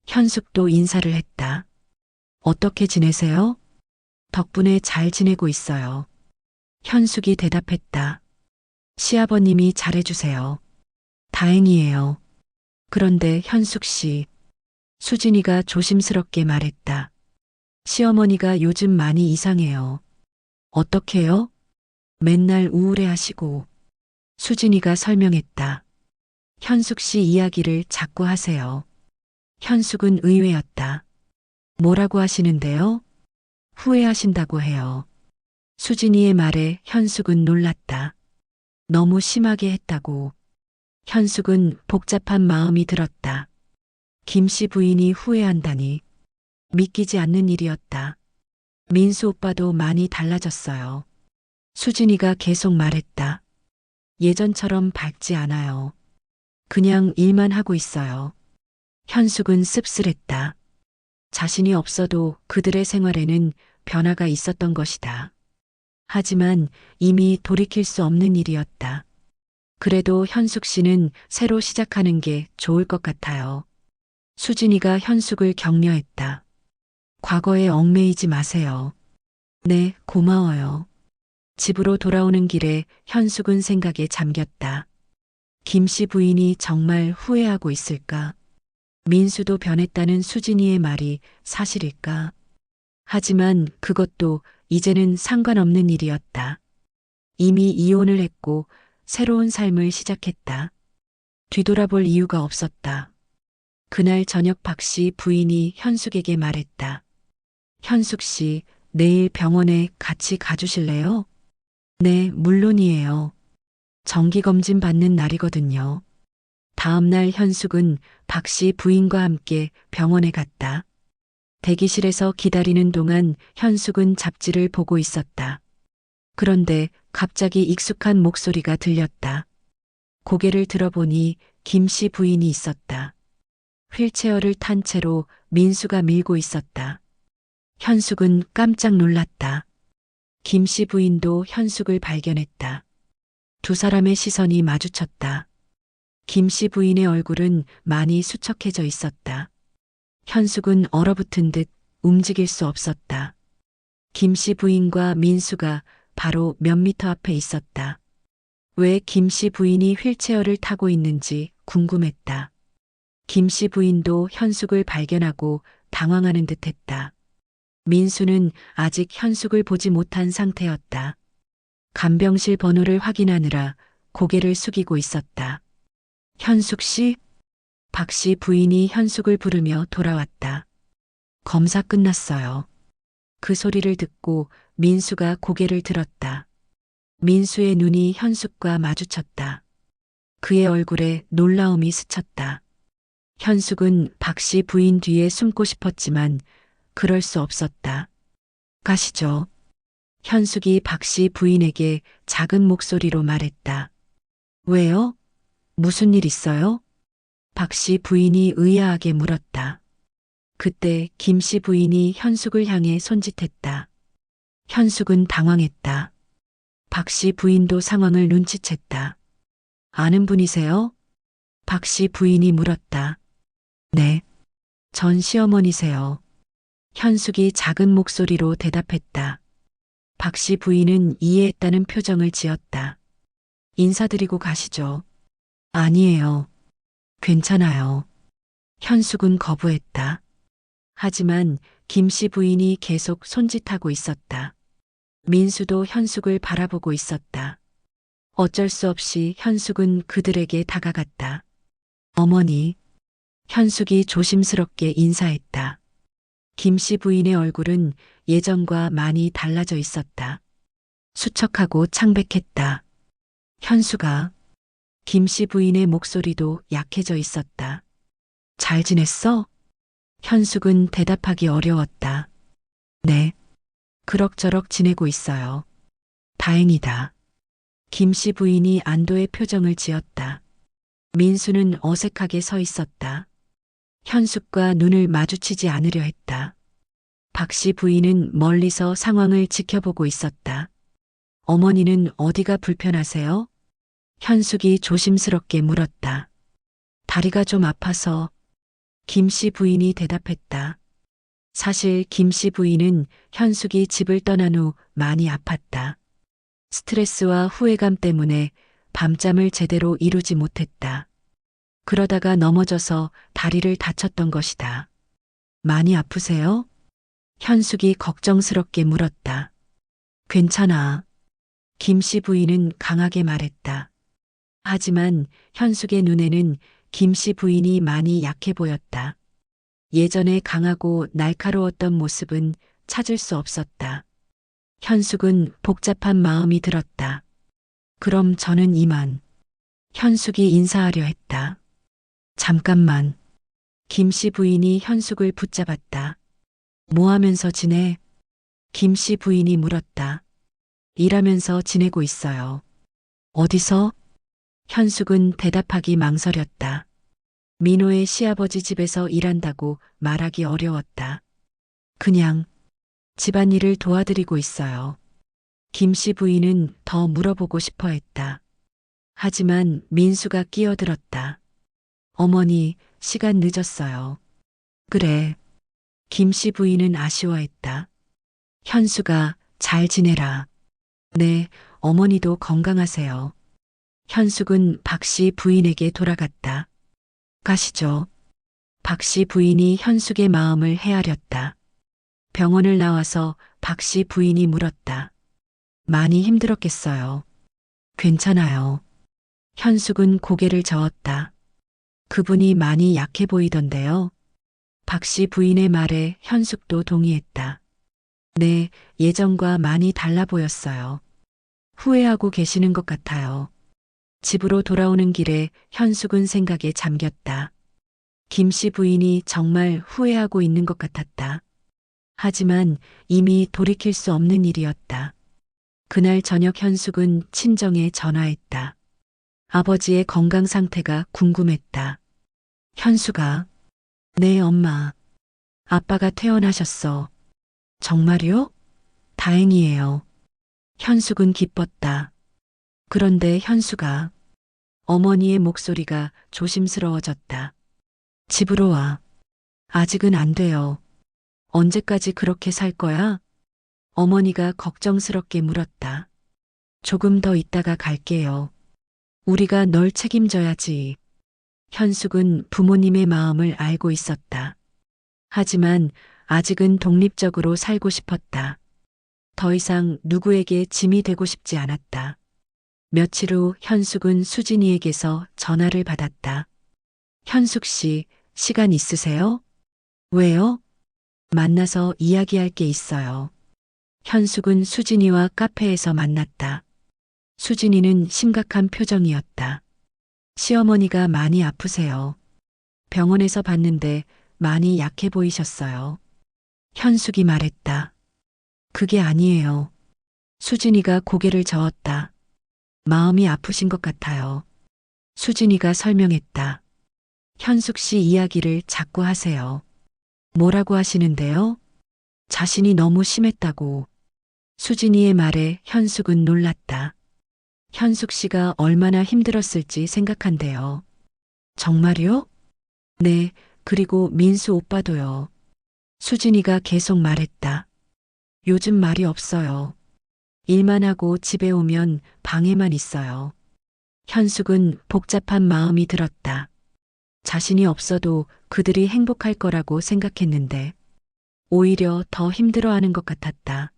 현숙도 인사를 했다. 어떻게 지내세요? 덕분에 잘 지내고 있어요. 현숙이 대답했다. 시아버님이 잘해주세요. 다행이에요. 그런데 현숙 씨, 수진이가 조심스럽게 말했다. 시어머니가 요즘 많이 이상해요. 어떻게요? 맨날 우울해 하시고. 수진이가 설명했다. 현숙 씨 이야기를 자꾸 하세요. 현숙은 의외였다. 뭐라고 하시는데요? 후회하신다고 해요. 수진이의 말에 현숙은 놀랐다. 너무 심하게 했다고. 현숙은 복잡한 마음이 들었다. 김 씨 부인이 후회한다니. 믿기지 않는 일이었다. 민수 오빠도 많이 달라졌어요. 수진이가 계속 말했다. 예전처럼 밝지 않아요. 그냥 일만 하고 있어요. 현숙은 씁쓸했다. 자신이 없어도 그들의 생활에는 변화가 있었던 것이다. 하지만 이미 돌이킬 수 없는 일이었다. 그래도 현숙 씨는 새로 시작하는 게 좋을 것 같아요. 수진이가 현숙을 격려했다. 과거에 얽매이지 마세요. 네, 고마워요. 집으로 돌아오는 길에 현숙은 생각에 잠겼다. 김 씨 부인이 정말 후회하고 있을까? 민수도 변했다는 수진이의 말이 사실일까? 하지만 그것도 이제는 상관없는 일이었다. 이미 이혼을 했고 새로운 삶을 시작했다. 뒤돌아볼 이유가 없었다. 그날 저녁 박 씨 부인이 현숙에게 말했다. 현숙 씨, 내일 병원에 같이 가주실래요? 네, 물론이에요. 정기검진 받는 날이거든요. 다음 날 현숙은 박 씨 부인과 함께 병원에 갔다. 대기실에서 기다리는 동안 현숙은 잡지를 보고 있었다. 그런데 갑자기 익숙한 목소리가 들렸다. 고개를 들어보니 김 씨 부인이 있었다. 휠체어를 탄 채로 민수가 밀고 있었다. 현숙은 깜짝 놀랐다. 김 씨 부인도 현숙을 발견했다. 두 사람의 시선이 마주쳤다. 김 씨 부인의 얼굴은 많이 수척해져 있었다. 현숙은 얼어붙은 듯 움직일 수 없었다. 김 씨 부인과 민수가 바로 몇 미터 앞에 있었다. 왜 김 씨 부인이 휠체어를 타고 있는지 궁금했다. 김 씨 부인도 현숙을 발견하고 당황하는 듯 했다. 민수는 아직 현숙을 보지 못한 상태였다. 간병실 번호를 확인하느라 고개를 숙이고 있었다. 현숙 씨? 박 씨 부인이 현숙을 부르며 돌아왔다. 검사 끝났어요. 그 소리를 듣고 민수가 고개를 들었다. 민수의 눈이 현숙과 마주쳤다. 그의 얼굴에 놀라움이 스쳤다. 현숙은 박 씨 부인 뒤에 숨고 싶었지만 그럴 수 없었다. 가시죠. 현숙이 박 씨 부인에게 작은 목소리로 말했다. 왜요? 무슨 일 있어요? 박 씨 부인이 의아하게 물었다. 그때 김 씨 부인이 현숙을 향해 손짓했다. 현숙은 당황했다. 박 씨 부인도 상황을 눈치챘다. 아는 분이세요? 박 씨 부인이 물었다. 네. 전 시어머니세요. 현숙이 작은 목소리로 대답했다. 박 씨 부인은 이해했다는 표정을 지었다. 인사드리고 가시죠. 아니에요. 괜찮아요. 현숙은 거부했다. 하지만 김 씨 부인이 계속 손짓하고 있었다. 민수도 현숙을 바라보고 있었다. 어쩔 수 없이 현숙은 그들에게 다가갔다. 어머니. 현숙이 조심스럽게 인사했다. 김 씨 부인의 얼굴은 예전과 많이 달라져 있었다. 수척하고 창백했다. 현숙아. 김 씨 부인의 목소리도 약해져 있었다. 잘 지냈어? 현숙은 대답하기 어려웠다. 네. 그럭저럭 지내고 있어요. 다행이다. 김 씨 부인이 안도의 표정을 지었다. 민수는 어색하게 서 있었다. 현숙과 눈을 마주치지 않으려 했다. 박 씨 부인은 멀리서 상황을 지켜보고 있었다. 어머니는 어디가 불편하세요? 현숙이 조심스럽게 물었다. 다리가 좀 아파서. 김 씨 부인이 대답했다. 사실 김 씨 부인은 현숙이 집을 떠난 후 많이 아팠다. 스트레스와 후회감 때문에 밤잠을 제대로 이루지 못했다. 그러다가 넘어져서 다리를 다쳤던 것이다. 많이 아프세요? 현숙이 걱정스럽게 물었다. 괜찮아. 김 씨 부인은 강하게 말했다. 하지만 현숙의 눈에는 김 씨 부인이 많이 약해 보였다. 예전에 강하고 날카로웠던 모습은 찾을 수 없었다. 현숙은 복잡한 마음이 들었다. 그럼 저는 이만. 현숙이 인사하려 했다. 잠깐만. 김 씨 부인이 현숙을 붙잡았다. 뭐 하면서 지내? 김 씨 부인이 물었다. 일하면서 지내고 있어요. 어디서? 현숙은 대답하기 망설였다. 민호의 시아버지 집에서 일한다고 말하기 어려웠다. 그냥 집안일을 도와드리고 있어요. 김 씨 부인은 더 물어보고 싶어 했다. 하지만 민수가 끼어들었다. 어머니, 시간 늦었어요. 그래. 김 씨 부인은 아쉬워했다. 현수가 잘 지내라. 네, 어머니도 건강하세요. 현숙은 박 씨 부인에게 돌아갔다. 가시죠. 박 씨 부인이 현숙의 마음을 헤아렸다. 병원을 나와서 박 씨 부인이 물었다. 많이 힘들었겠어요. 괜찮아요. 현숙은 고개를 저었다. 그분이 많이 약해 보이던데요. 박 씨 부인의 말에 현숙도 동의했다. 네, 예전과 많이 달라 보였어요. 후회하고 계시는 것 같아요. 집으로 돌아오는 길에 현숙은 생각에 잠겼다. 김 씨 부인이 정말 후회하고 있는 것 같았다. 하지만 이미 돌이킬 수 없는 일이었다. 그날 저녁 현숙은 친정에 전화했다. 아버지의 건강 상태가 궁금했다. 현숙아, 네, 엄마. 아빠가 퇴원하셨어. 정말요? 다행이에요. 현숙은 기뻤다. 그런데 현숙아, 어머니의 목소리가 조심스러워졌다. 집으로 와. 아직은 안 돼요. 언제까지 그렇게 살 거야? 어머니가 걱정스럽게 물었다. 조금 더 있다가 갈게요. 우리가 널 책임져야지. 현숙은 부모님의 마음을 알고 있었다. 하지만 아직은 독립적으로 살고 싶었다. 더 이상 누구에게 짐이 되고 싶지 않았다. 며칠 후 현숙은 수진이에게서 전화를 받았다. 현숙 씨, 시간 있으세요? 왜요? 만나서 이야기할 게 있어요. 현숙은 수진이와 카페에서 만났다. 수진이는 심각한 표정이었다. 시어머니가 많이 아프세요. 병원에서 봤는데 많이 약해 보이셨어요. 현숙이 말했다. 그게 아니에요. 수진이가 고개를 저었다. 마음이 아프신 것 같아요. 수진이가 설명했다. 현숙 씨 이야기를 자꾸 하세요. 뭐라고 하시는데요? 자신이 너무 심했다고. 수진이의 말에 현숙은 놀랐다. 현숙 씨가 얼마나 힘들었을지 생각한대요. 정말요? 네, 그리고 민수 오빠도요. 수진이가 계속 말했다. 요즘 말이 없어요. 일만 하고 집에 오면 방에만 있어요. 현숙은 복잡한 마음이 들었다. 자신이 없어도 그들이 행복할 거라고 생각했는데 오히려 더 힘들어하는 것 같았다.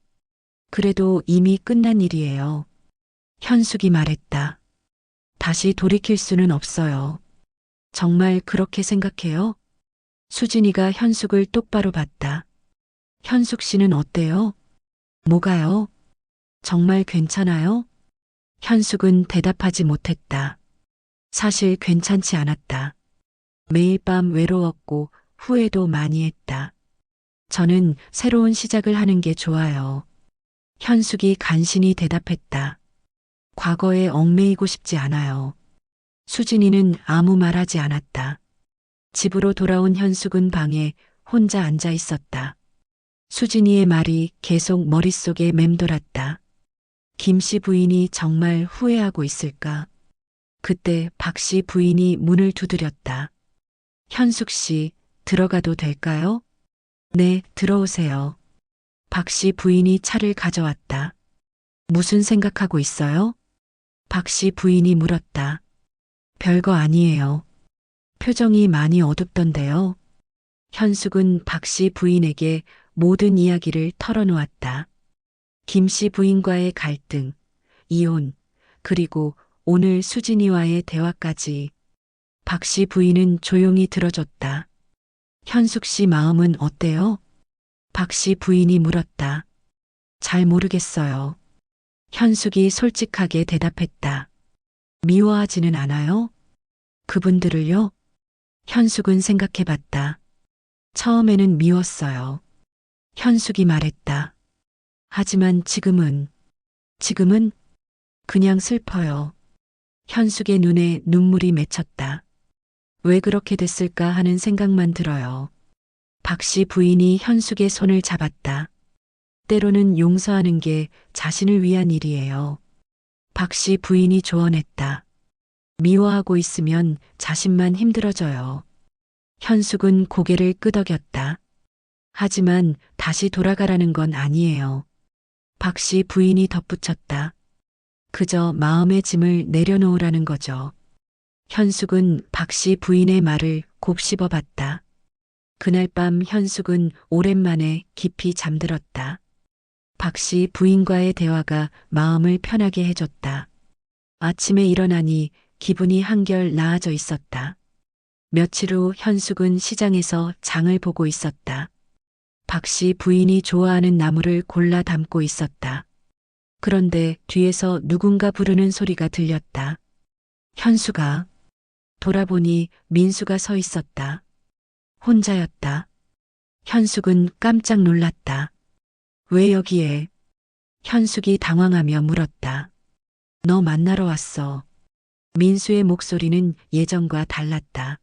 그래도 이미 끝난 일이에요. 현숙이 말했다. 다시 돌이킬 수는 없어요. 정말 그렇게 생각해요? 수진이가 현숙을 똑바로 봤다. 현숙 씨는 어때요? 뭐가요? 정말 괜찮아요? 현숙은 대답하지 못했다. 사실 괜찮지 않았다. 매일 밤 외로웠고 후회도 많이 했다. 저는 새로운 시작을 하는 게 좋아요. 현숙이 간신히 대답했다. 과거에 얽매이고 싶지 않아요. 수진이는 아무 말하지 않았다. 집으로 돌아온 현숙은 방에 혼자 앉아 있었다. 수진이의 말이 계속 머릿속에 맴돌았다. 김 씨 부인이 정말 후회하고 있을까? 그때 박 씨 부인이 문을 두드렸다. 현숙 씨, 들어가도 될까요? 네, 들어오세요. 박 씨 부인이 차를 가져왔다. 무슨 생각하고 있어요? 박 씨 부인이 물었다. 별거 아니에요. 표정이 많이 어둡던데요. 현숙은 박 씨 부인에게 모든 이야기를 털어놓았다. 김 씨 부인과의 갈등, 이혼, 그리고 오늘 수진이와의 대화까지. 박 씨 부인은 조용히 들어줬다. 현숙 씨 마음은 어때요? 박 씨 부인이 물었다. 잘 모르겠어요. 현숙이 솔직하게 대답했다. 미워하지는 않아요? 그분들을요? 현숙은 생각해봤다. 처음에는 미웠어요. 현숙이 말했다. 하지만 지금은 그냥 슬퍼요. 현숙의 눈에 눈물이 맺혔다. 왜 그렇게 됐을까 하는 생각만 들어요. 박 씨 부인이 현숙의 손을 잡았다. 때로는 용서하는 게 자신을 위한 일이에요. 박 씨 부인이 조언했다. 미워하고 있으면 자신만 힘들어져요. 현숙은 고개를 끄덕였다. 하지만 다시 돌아가라는 건 아니에요. 박 씨 부인이 덧붙였다. 그저 마음의 짐을 내려놓으라는 거죠. 현숙은 박 씨 부인의 말을 곱씹어 봤다. 그날 밤 현숙은 오랜만에 깊이 잠들었다. 박 씨 부인과의 대화가 마음을 편하게 해줬다. 아침에 일어나니 기분이 한결 나아져 있었다. 며칠 후 현숙은 시장에서 장을 보고 있었다. 박 씨 부인이 좋아하는 나무를 골라 담고 있었다. 그런데 뒤에서 누군가 부르는 소리가 들렸다. 현수가 돌아보니 민수가 서 있었다. 혼자였다. 현숙은 깜짝 놀랐다. 왜 여기에? 현숙이 당황하며 물었다. 너 만나러 왔어. 민수의 목소리는 예전과 달랐다.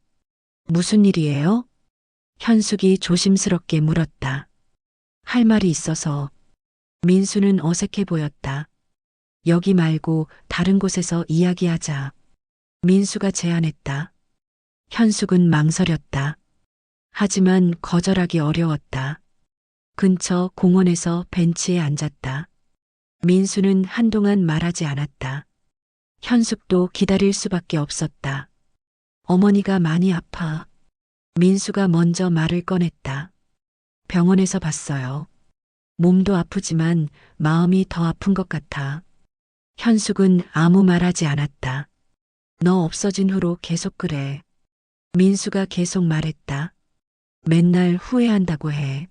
무슨 일이에요? 현숙이 조심스럽게 물었다. 할 말이 있어서. 민수는 어색해 보였다. 여기 말고 다른 곳에서 이야기하자. 민수가 제안했다. 현숙은 망설였다. 하지만 거절하기 어려웠다. 근처 공원에서 벤치에 앉았다. 민수는 한동안 말하지 않았다. 현숙도 기다릴 수밖에 없었다. 어머니가 많이 아파. 민수가 먼저 말을 꺼냈다. 병원에서 봤어요. 몸도 아프지만 마음이 더 아픈 것 같아. 현숙은 아무 말하지 않았다. 너 없어진 후로 계속 그래. 민수가 계속 말했다. 맨날 후회한다고 해.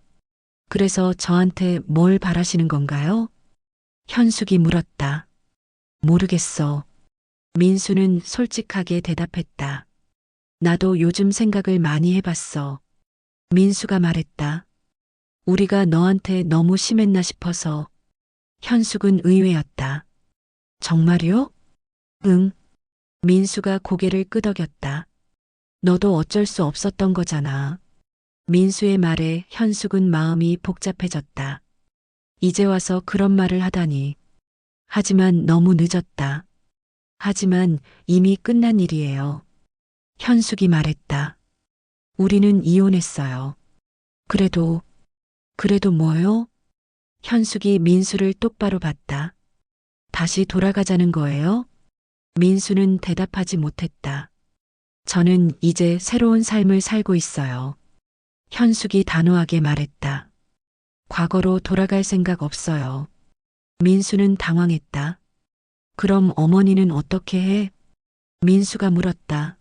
그래서 저한테 뭘 바라시는 건가요? 현숙이 물었다. 모르겠어. 민수는 솔직하게 대답했다. 나도 요즘 생각을 많이 해봤어. 민수가 말했다. 우리가 너한테 너무 심했나 싶어서. 현숙은 의외였다. 정말요? 응. 민수가 고개를 끄덕였다. 너도 어쩔 수 없었던 거잖아. 민수의 말에 현숙은 마음이 복잡해졌다. 이제 와서 그런 말을 하다니. 하지만 너무 늦었다. 하지만 이미 끝난 일이에요. 현숙이 말했다. 우리는 이혼했어요. 그래도 뭐요? 현숙이 민수를 똑바로 봤다. 다시 돌아가자는 거예요? 민수는 대답하지 못했다. 저는 이제 새로운 삶을 살고 있어요. 현숙이 단호하게 말했다. 과거로 돌아갈 생각 없어요. 민수는 당황했다. 그럼 어머니는 어떻게 해? 민수가 물었다.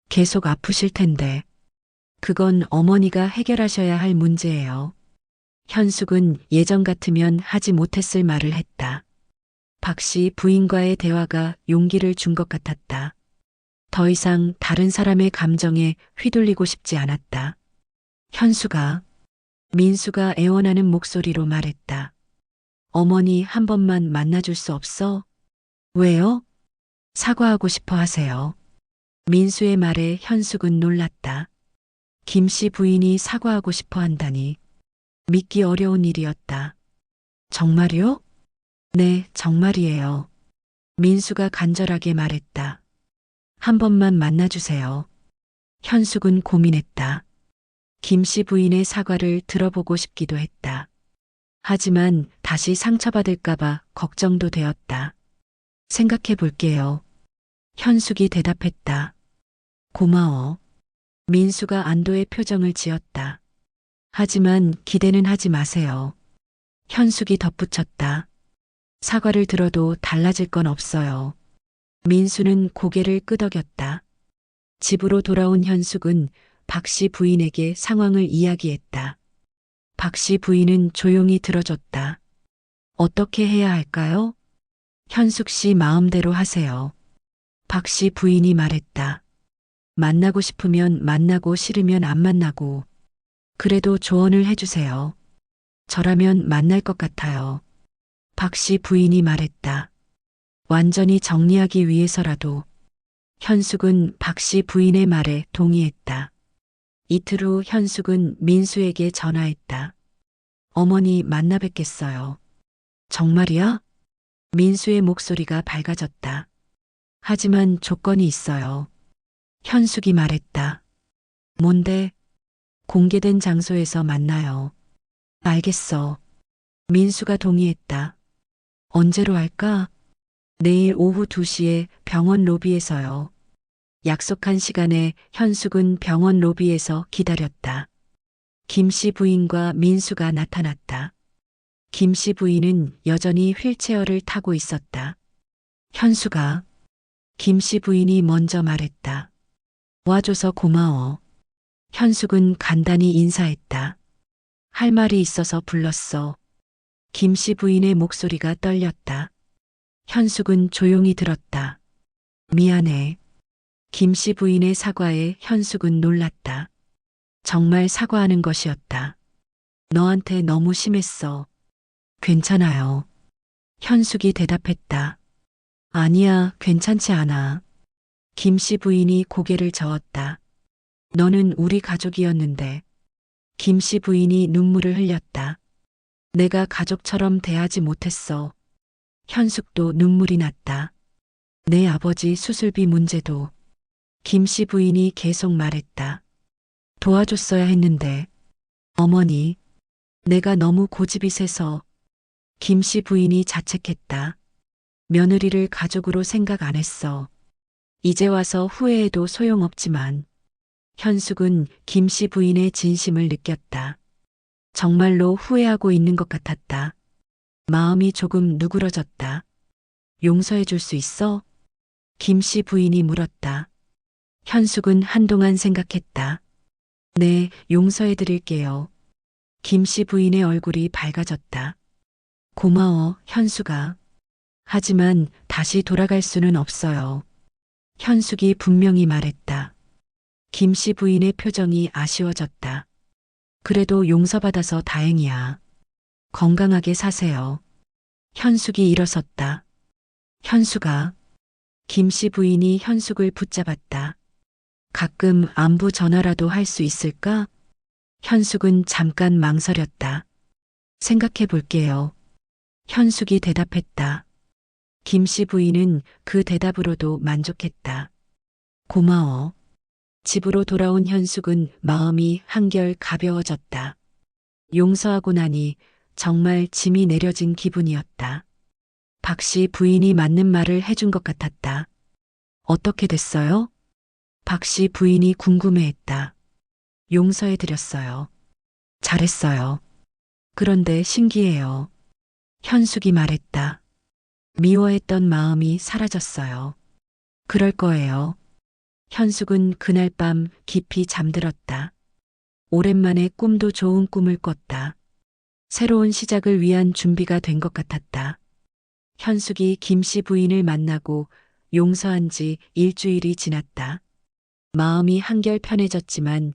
계속 아프실 텐데. 그건 어머니가 해결하셔야 할 문제예요. 현숙은 예전 같으면 하지 못했을 말을 했다. 박 씨 부인과의 대화가 용기를 준 것 같았다. 더 이상 다른 사람의 감정에 휘둘리고 싶지 않았다. 현수가, 민수가 애원하는 목소리로 말했다. 어머니 한 번만 만나줄 수 없어? 왜요? 사과하고 싶어 하세요. 민수의 말에 현숙은 놀랐다. 김 씨 부인이 사과하고 싶어 한다니. 믿기 어려운 일이었다. 정말요? 네, 정말이에요. 민수가 간절하게 말했다. 한 번만 만나주세요. 현숙은 고민했다. 김 씨 부인의 사과를 들어보고 싶기도 했다. 하지만 다시 상처받을까봐 걱정도 되었다. 생각해 볼게요. 현숙이 대답했다. 고마워. 민수가 안도의 표정을 지었다. 하지만 기대는 하지 마세요. 현숙이 덧붙였다. 사과를 들어도 달라질 건 없어요. 민수는 고개를 끄덕였다. 집으로 돌아온 현숙은 박 씨 부인에게 상황을 이야기했다. 박 씨 부인은 조용히 들어줬다. 어떻게 해야 할까요? 현숙 씨 마음대로 하세요. 박 씨 부인이 말했다. 만나고 싶으면 만나고 싫으면 안 만나고. 그래도 조언을 해주세요. 저라면 만날 것 같아요. 박 씨 부인이 말했다. 완전히 정리하기 위해서라도. 현숙은 박 씨 부인의 말에 동의했다. 이틀 후 현숙은 민수에게 전화했다. 어머니 만나 뵙겠어요. 정말이야? 민수의 목소리가 밝아졌다. 하지만 조건이 있어요. 현숙이 말했다. 뭔데? 공개된 장소에서 만나요. 알겠어. 민수가 동의했다. 언제로 할까? 내일 오후 2시에 병원 로비에서요. 약속한 시간에 현숙은 병원 로비에서 기다렸다. 김 씨 부인과 민수가 나타났다. 김 씨 부인은 여전히 휠체어를 타고 있었다. 현수가, 김 씨 부인이 먼저 말했다. 와줘서 고마워. 현숙은 간단히 인사했다. 할 말이 있어서 불렀어. 김 씨 부인의 목소리가 떨렸다. 현숙은 조용히 들었다. 미안해. 김 씨 부인의 사과에 현숙은 놀랐다. 정말 사과하는 것이었다. 너한테 너무 심했어. 괜찮아요. 현숙이 대답했다. 아니야, 괜찮지 않아. 김 씨 부인이 고개를 저었다. 너는 우리 가족이었는데. 김 씨 부인이 눈물을 흘렸다. 내가 가족처럼 대하지 못했어. 현숙도 눈물이 났다. 내 아버지 수술비 문제도. 김 씨 부인이 계속 말했다. 도와줬어야 했는데. 어머니, 내가 너무 고집이 세서. 김 씨 부인이 자책했다. 며느리를 가족으로 생각 안 했어. 이제 와서 후회해도 소용없지만. 현숙은 김 씨 부인의 진심을 느꼈다. 정말로 후회하고 있는 것 같았다. 마음이 조금 누그러졌다. 용서해 줄 수 있어? 김 씨 부인이 물었다. 현숙은 한동안 생각했다. 네, 용서해 드릴게요. 김 씨 부인의 얼굴이 밝아졌다. 고마워, 현숙아. 하지만 다시 돌아갈 수는 없어요. 현숙이 분명히 말했다. 김 씨 부인의 표정이 아쉬워졌다. 그래도 용서받아서 다행이야. 건강하게 사세요. 현숙이 일어섰다. 현숙아. 김 씨 부인이 현숙을 붙잡았다. 가끔 안부 전화라도 할 수 있을까? 현숙은 잠깐 망설였다. 생각해 볼게요. 현숙이 대답했다. 김 씨 부인은 그 대답으로도 만족했다. 고마워. 집으로 돌아온 현숙은 마음이 한결 가벼워졌다. 용서하고 나니 정말 짐이 내려진 기분이었다. 박 씨 부인이 맞는 말을 해준 것 같았다. 어떻게 됐어요? 박 씨 부인이 궁금해했다. 용서해드렸어요. 잘했어요. 그런데 신기해요. 현숙이 말했다. 미워했던 마음이 사라졌어요. 그럴 거예요. 현숙은 그날 밤 깊이 잠들었다. 오랜만에 꿈도 좋은 꿈을 꿨다. 새로운 시작을 위한 준비가 된 것 같았다. 현숙이 김 씨 부인을 만나고 용서한 지 일주일이 지났다. 마음이 한결 편해졌지만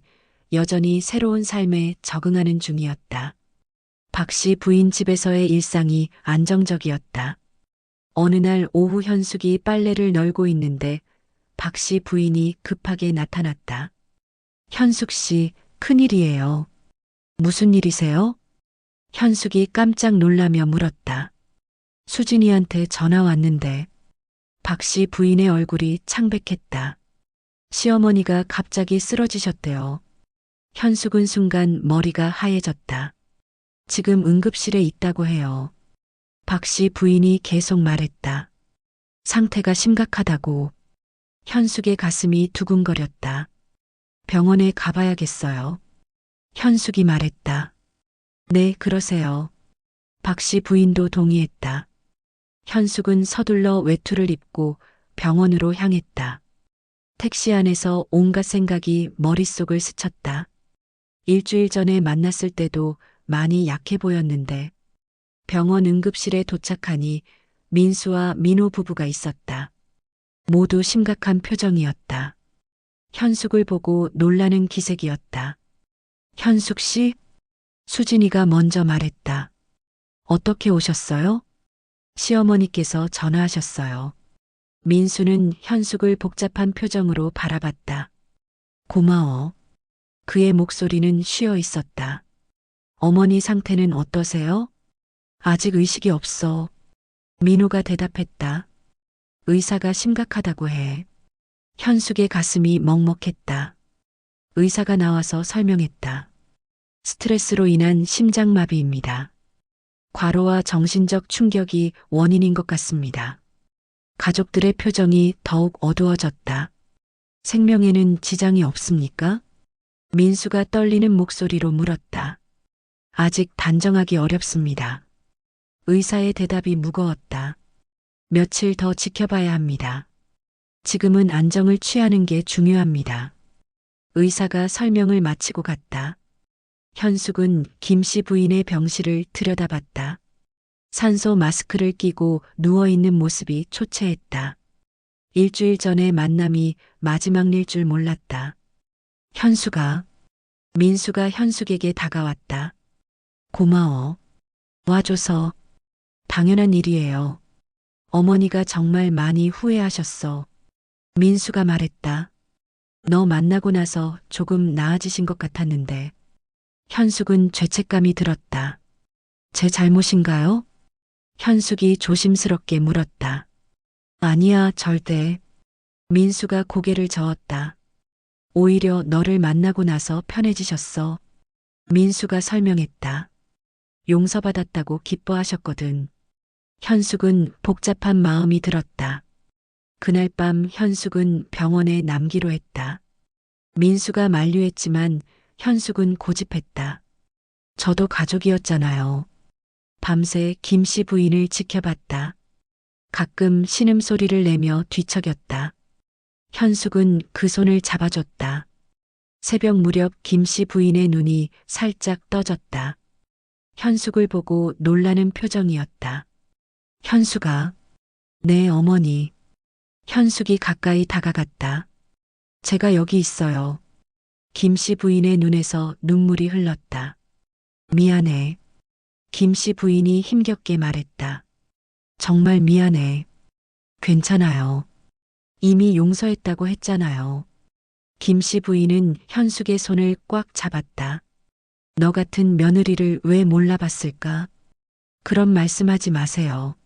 여전히 새로운 삶에 적응하는 중이었다. 박 씨 부인 집에서의 일상이 안정적이었다. 어느 날 오후 현숙이 빨래를 널고 있는데 박 씨 부인이 급하게 나타났다. 현숙 씨, 큰일이에요. 무슨 일이세요? 현숙이 깜짝 놀라며 물었다. 수진이한테 전화 왔는데 박 씨 부인의 얼굴이 창백했다. 시어머니가 갑자기 쓰러지셨대요. 현숙은 순간 머리가 하얘졌다. 지금 응급실에 있다고 해요. 박 씨 부인이 계속 말했다. 상태가 심각하다고. 현숙의 가슴이 두근거렸다. 병원에 가봐야겠어요. 현숙이 말했다. 네, 그러세요. 박 씨 부인도 동의했다. 현숙은 서둘러 외투를 입고 병원으로 향했다. 택시 안에서 온갖 생각이 머릿속을 스쳤다. 일주일 전에 만났을 때도 많이 약해 보였는데 병원 응급실에 도착하니 민수와 민호 부부가 있었다. 모두 심각한 표정이었다. 현숙을 보고 놀라는 기색이었다. 현숙 씨? 수진이가 먼저 말했다. 어떻게 오셨어요? 시어머니께서 전화하셨어요. 민수는 현숙을 복잡한 표정으로 바라봤다. 고마워. 그의 목소리는 쉬어 있었다. 어머니 상태는 어떠세요? 아직 의식이 없어. 민호가 대답했다. 의사가 심각하다고 해. 현숙의 가슴이 먹먹했다. 의사가 나와서 설명했다. 스트레스로 인한 심장마비입니다. 과로와 정신적 충격이 원인인 것 같습니다. 가족들의 표정이 더욱 어두워졌다. 생명에는 지장이 없습니까? 민수가 떨리는 목소리로 물었다. 아직 단정하기 어렵습니다. 의사의 대답이 무거웠다. 며칠 더 지켜봐야 합니다. 지금은 안정을 취하는 게 중요합니다. 의사가 설명을 마치고 갔다. 현숙은 김 씨 부인의 병실을 들여다봤다. 산소 마스크를 끼고 누워있는 모습이 초췌했다. 일주일 전의 만남이 마지막일 줄 몰랐다. 현수가, 민수가 현숙에게 다가왔다. 고마워. 와줘서. 당연한 일이에요. 어머니가 정말 많이 후회하셨어. 민수가 말했다. 너 만나고 나서 조금 나아지신 것 같았는데. 현숙은 죄책감이 들었다. 제 잘못인가요? 현숙이 조심스럽게 물었다. 아니야, 절대. 민수가 고개를 저었다. 오히려 너를 만나고 나서 편해지셨어. 민수가 설명했다. 용서받았다고 기뻐하셨거든. 현숙은 복잡한 마음이 들었다. 그날 밤 현숙은 병원에 남기로 했다. 민수가 만류했지만 현숙은 고집했다. 저도 가족이었잖아요. 밤새 김씨 부인을 지켜봤다. 가끔 신음소리를 내며 뒤척였다. 현숙은 그 손을 잡아줬다. 새벽 무렵 김씨 부인의 눈이 살짝 떠졌다. 현숙을 보고 놀라는 표정이었다. 현숙아, 네 어머니. 현숙이 가까이 다가갔다. 제가 여기 있어요. 김씨 부인의 눈에서 눈물이 흘렀다. 미안해. 김씨 부인이 힘겹게 말했다. 정말 미안해. 괜찮아요. 이미 용서했다고 했잖아요. 김씨 부인은 현숙의 손을 꽉 잡았다. 너 같은 며느리를 왜 몰라봤을까? 그런 말씀하지 마세요.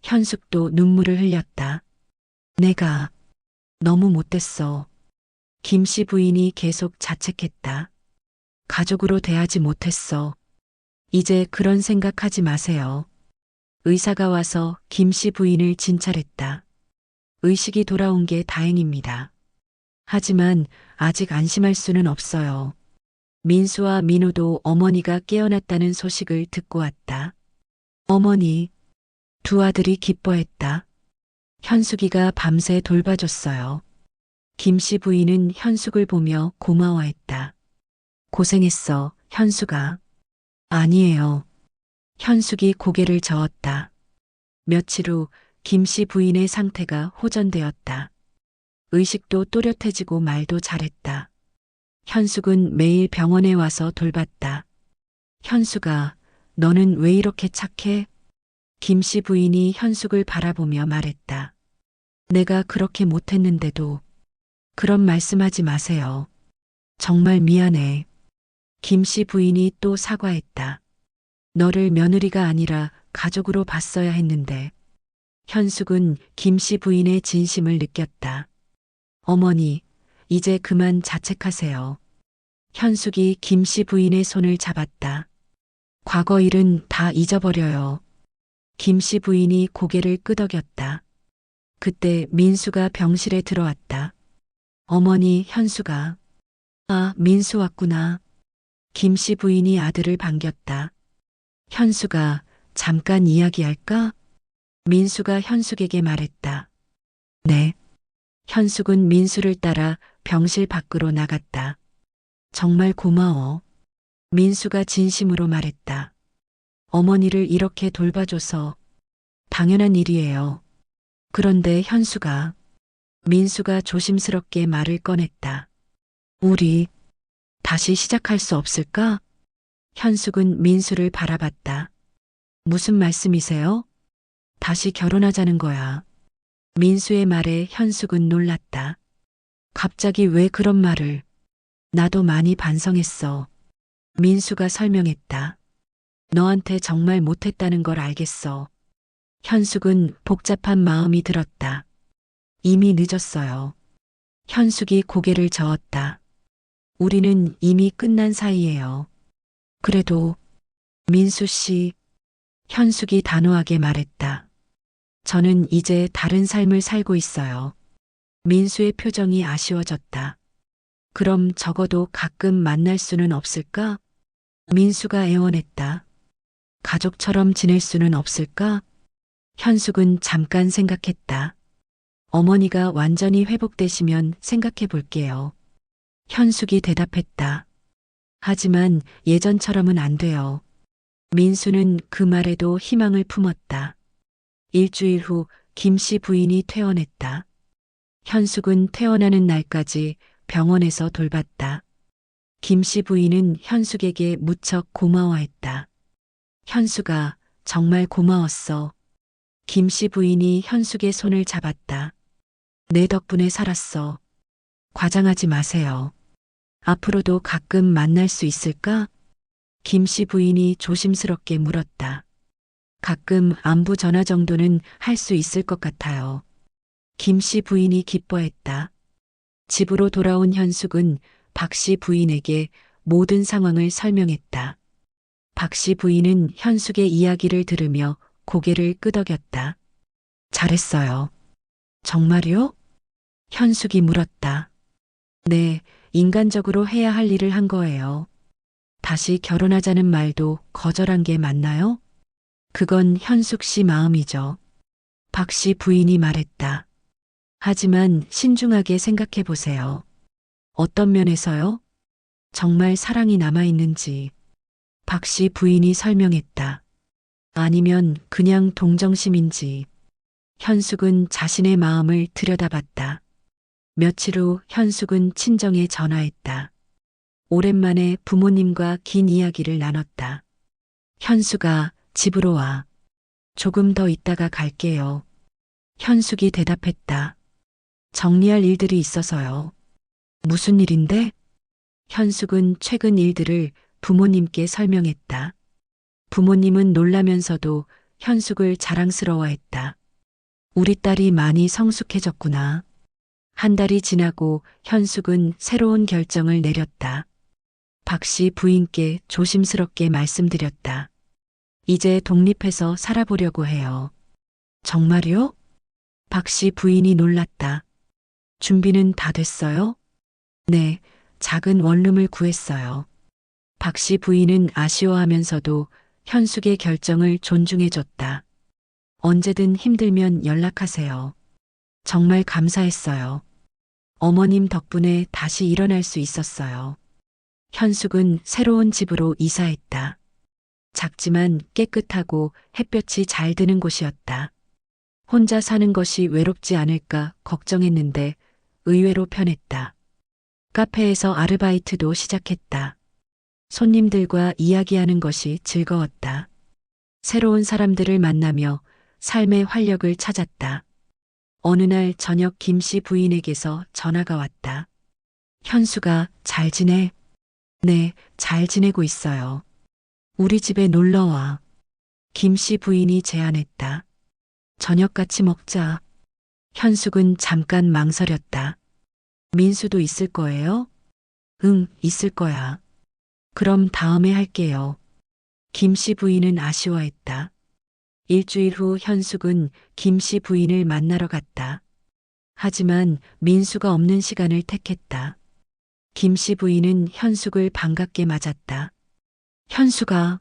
현숙도 눈물을 흘렸다. 내가 너무 못됐어. 김씨 부인이 계속 자책했다. 가족으로 대하지 못했어. 이제 그런 생각하지 마세요. 의사가 와서 김씨 부인을 진찰했다. 의식이 돌아온 게 다행입니다. 하지만 아직 안심할 수는 없어요. 민수와 민호도 어머니가 깨어났다는 소식을 듣고 왔다. 어머니, 두 아들이 기뻐했다. 현숙이가 밤새 돌봐줬어요. 김씨 부인은 현숙을 보며 고마워했다. 고생했어, 현숙아. 아니에요. 현숙이 고개를 저었다. 며칠 후 김씨 부인의 상태가 호전되었다. 의식도 또렷해지고 말도 잘했다. 현숙은 매일 병원에 와서 돌봤다. 현숙아, 너는 왜 이렇게 착해? 김씨 부인이 현숙을 바라보며 말했다. 내가 그렇게 못했는데도. 그런 말씀하지 마세요. 정말 미안해. 김씨 부인이 또 사과했다. 너를 며느리가 아니라 가족으로 봤어야 했는데. 현숙은 김씨 부인의 진심을 느꼈다. 어머니, 이제 그만 자책하세요. 현숙이 김씨 부인의 손을 잡았다. 과거 일은 다 잊어버려요. 김씨 부인이 고개를 끄덕였다. 그때 민수가 병실에 들어왔다. 어머니, 현수가. 아, 민수 왔구나. 김씨 부인이 아들을 반겼다. 현수가, 잠깐 이야기할까? 민수가 현숙에게 말했다. 네. 현숙은 민수를 따라 병실 밖으로 나갔다. 정말 고마워. 민수가 진심으로 말했다. 어머니를 이렇게 돌봐줘서 당연한 일이에요. 그런데 현수가, 민수가 조심스럽게 말을 꺼냈다. 우리 다시 시작할 수 없을까? 현숙은 민수를 바라봤다. 무슨 말씀이세요? 다시 결혼하자는 거야. 민수의 말에 현숙은 놀랐다. 갑자기 왜 그런 말을? 나도 많이 반성했어. 민수가 설명했다. 너한테 정말 못했다는 걸 알겠어. 현숙은 복잡한 마음이 들었다. 이미 늦었어요. 현숙이 고개를 저었다. 우리는 이미 끝난 사이예요. 그래도 민수 씨, 현숙이 단호하게 말했다. 저는 이제 다른 삶을 살고 있어요. 민수의 표정이 아쉬워졌다. 그럼 적어도 가끔 만날 수는 없을까? 민수가 애원했다. 가족처럼 지낼 수는 없을까? 현숙은 잠깐 생각했다. 어머니가 완전히 회복되시면 생각해 볼게요. 현숙이 대답했다. 하지만 예전처럼은 안 돼요. 민수는 그 말에도 희망을 품었다. 일주일 후 김씨 부인이 퇴원했다. 현숙은 태어나는 날까지 병원에서 돌봤다. 김씨 부인은 현숙에게 무척 고마워했다. 현숙아, 정말 고마웠어. 김씨 부인이 현숙의 손을 잡았다. 내 덕분에 살았어. 과장하지 마세요. 앞으로도 가끔 만날 수 있을까? 김씨 부인이 조심스럽게 물었다. 가끔 안부 전화 정도는 할 수 있을 것 같아요. 김씨 부인이 기뻐했다. 집으로 돌아온 현숙은 박씨 부인에게 모든 상황을 설명했다. 박씨 부인은 현숙의 이야기를 들으며 고개를 끄덕였다. 잘했어요. 정말요? 현숙이 물었다. 네, 인간적으로 해야 할 일을 한 거예요. 다시 결혼하자는 말도 거절한 게 맞나요? 그건 현숙 씨 마음이죠. 박씨 부인이 말했다. 하지만 신중하게 생각해 보세요. 어떤 면에서요? 정말 사랑이 남아있는지. 박씨 부인이 설명했다. 아니면 그냥 동정심인지. 현숙은 자신의 마음을 들여다봤다. 며칠 후 현숙은 친정에 전화했다. 오랜만에 부모님과 긴 이야기를 나눴다. 현숙아, 집으로 와. 조금 더 있다가 갈게요. 현숙이 대답했다. 정리할 일들이 있어서요. 무슨 일인데? 현숙은 최근 일들을 부모님께 설명했다. 부모님은 놀라면서도 현숙을 자랑스러워했다. 우리 딸이 많이 성숙해졌구나. 한 달이 지나고 현숙은 새로운 결정을 내렸다. 박씨 부인께 조심스럽게 말씀드렸다. 이제 독립해서 살아보려고 해요. 정말요? 박씨 부인이 놀랐다. 준비는 다 됐어요? 네, 작은 원룸을 구했어요. 박씨 부인은 아쉬워하면서도 현숙의 결정을 존중해줬다. 언제든 힘들면 연락하세요. 정말 감사했어요. 어머님 덕분에 다시 일어날 수 있었어요. 현숙은 새로운 집으로 이사했다. 작지만 깨끗하고 햇볕이 잘 드는 곳이었다. 혼자 사는 것이 외롭지 않을까 걱정했는데 의외로 편했다. 카페에서 아르바이트도 시작했다. 손님들과 이야기하는 것이 즐거웠다. 새로운 사람들을 만나며 삶의 활력을 찾았다. 어느 날 저녁 김씨 부인에게서 전화가 왔다. 현수가 잘 지내? 네, 잘 지내고 있어요. 우리 집에 놀러 와. 김씨 부인이 제안했다. 저녁 같이 먹자. 현숙은 잠깐 망설였다. 민수도 있을 거예요? 응, 있을 거야. 그럼 다음에 할게요. 김씨 부인은 아쉬워했다. 일주일 후 현숙은 김씨 부인을 만나러 갔다. 하지만 민수가 없는 시간을 택했다. 김씨 부인은 현숙을 반갑게 맞았다. 현숙아.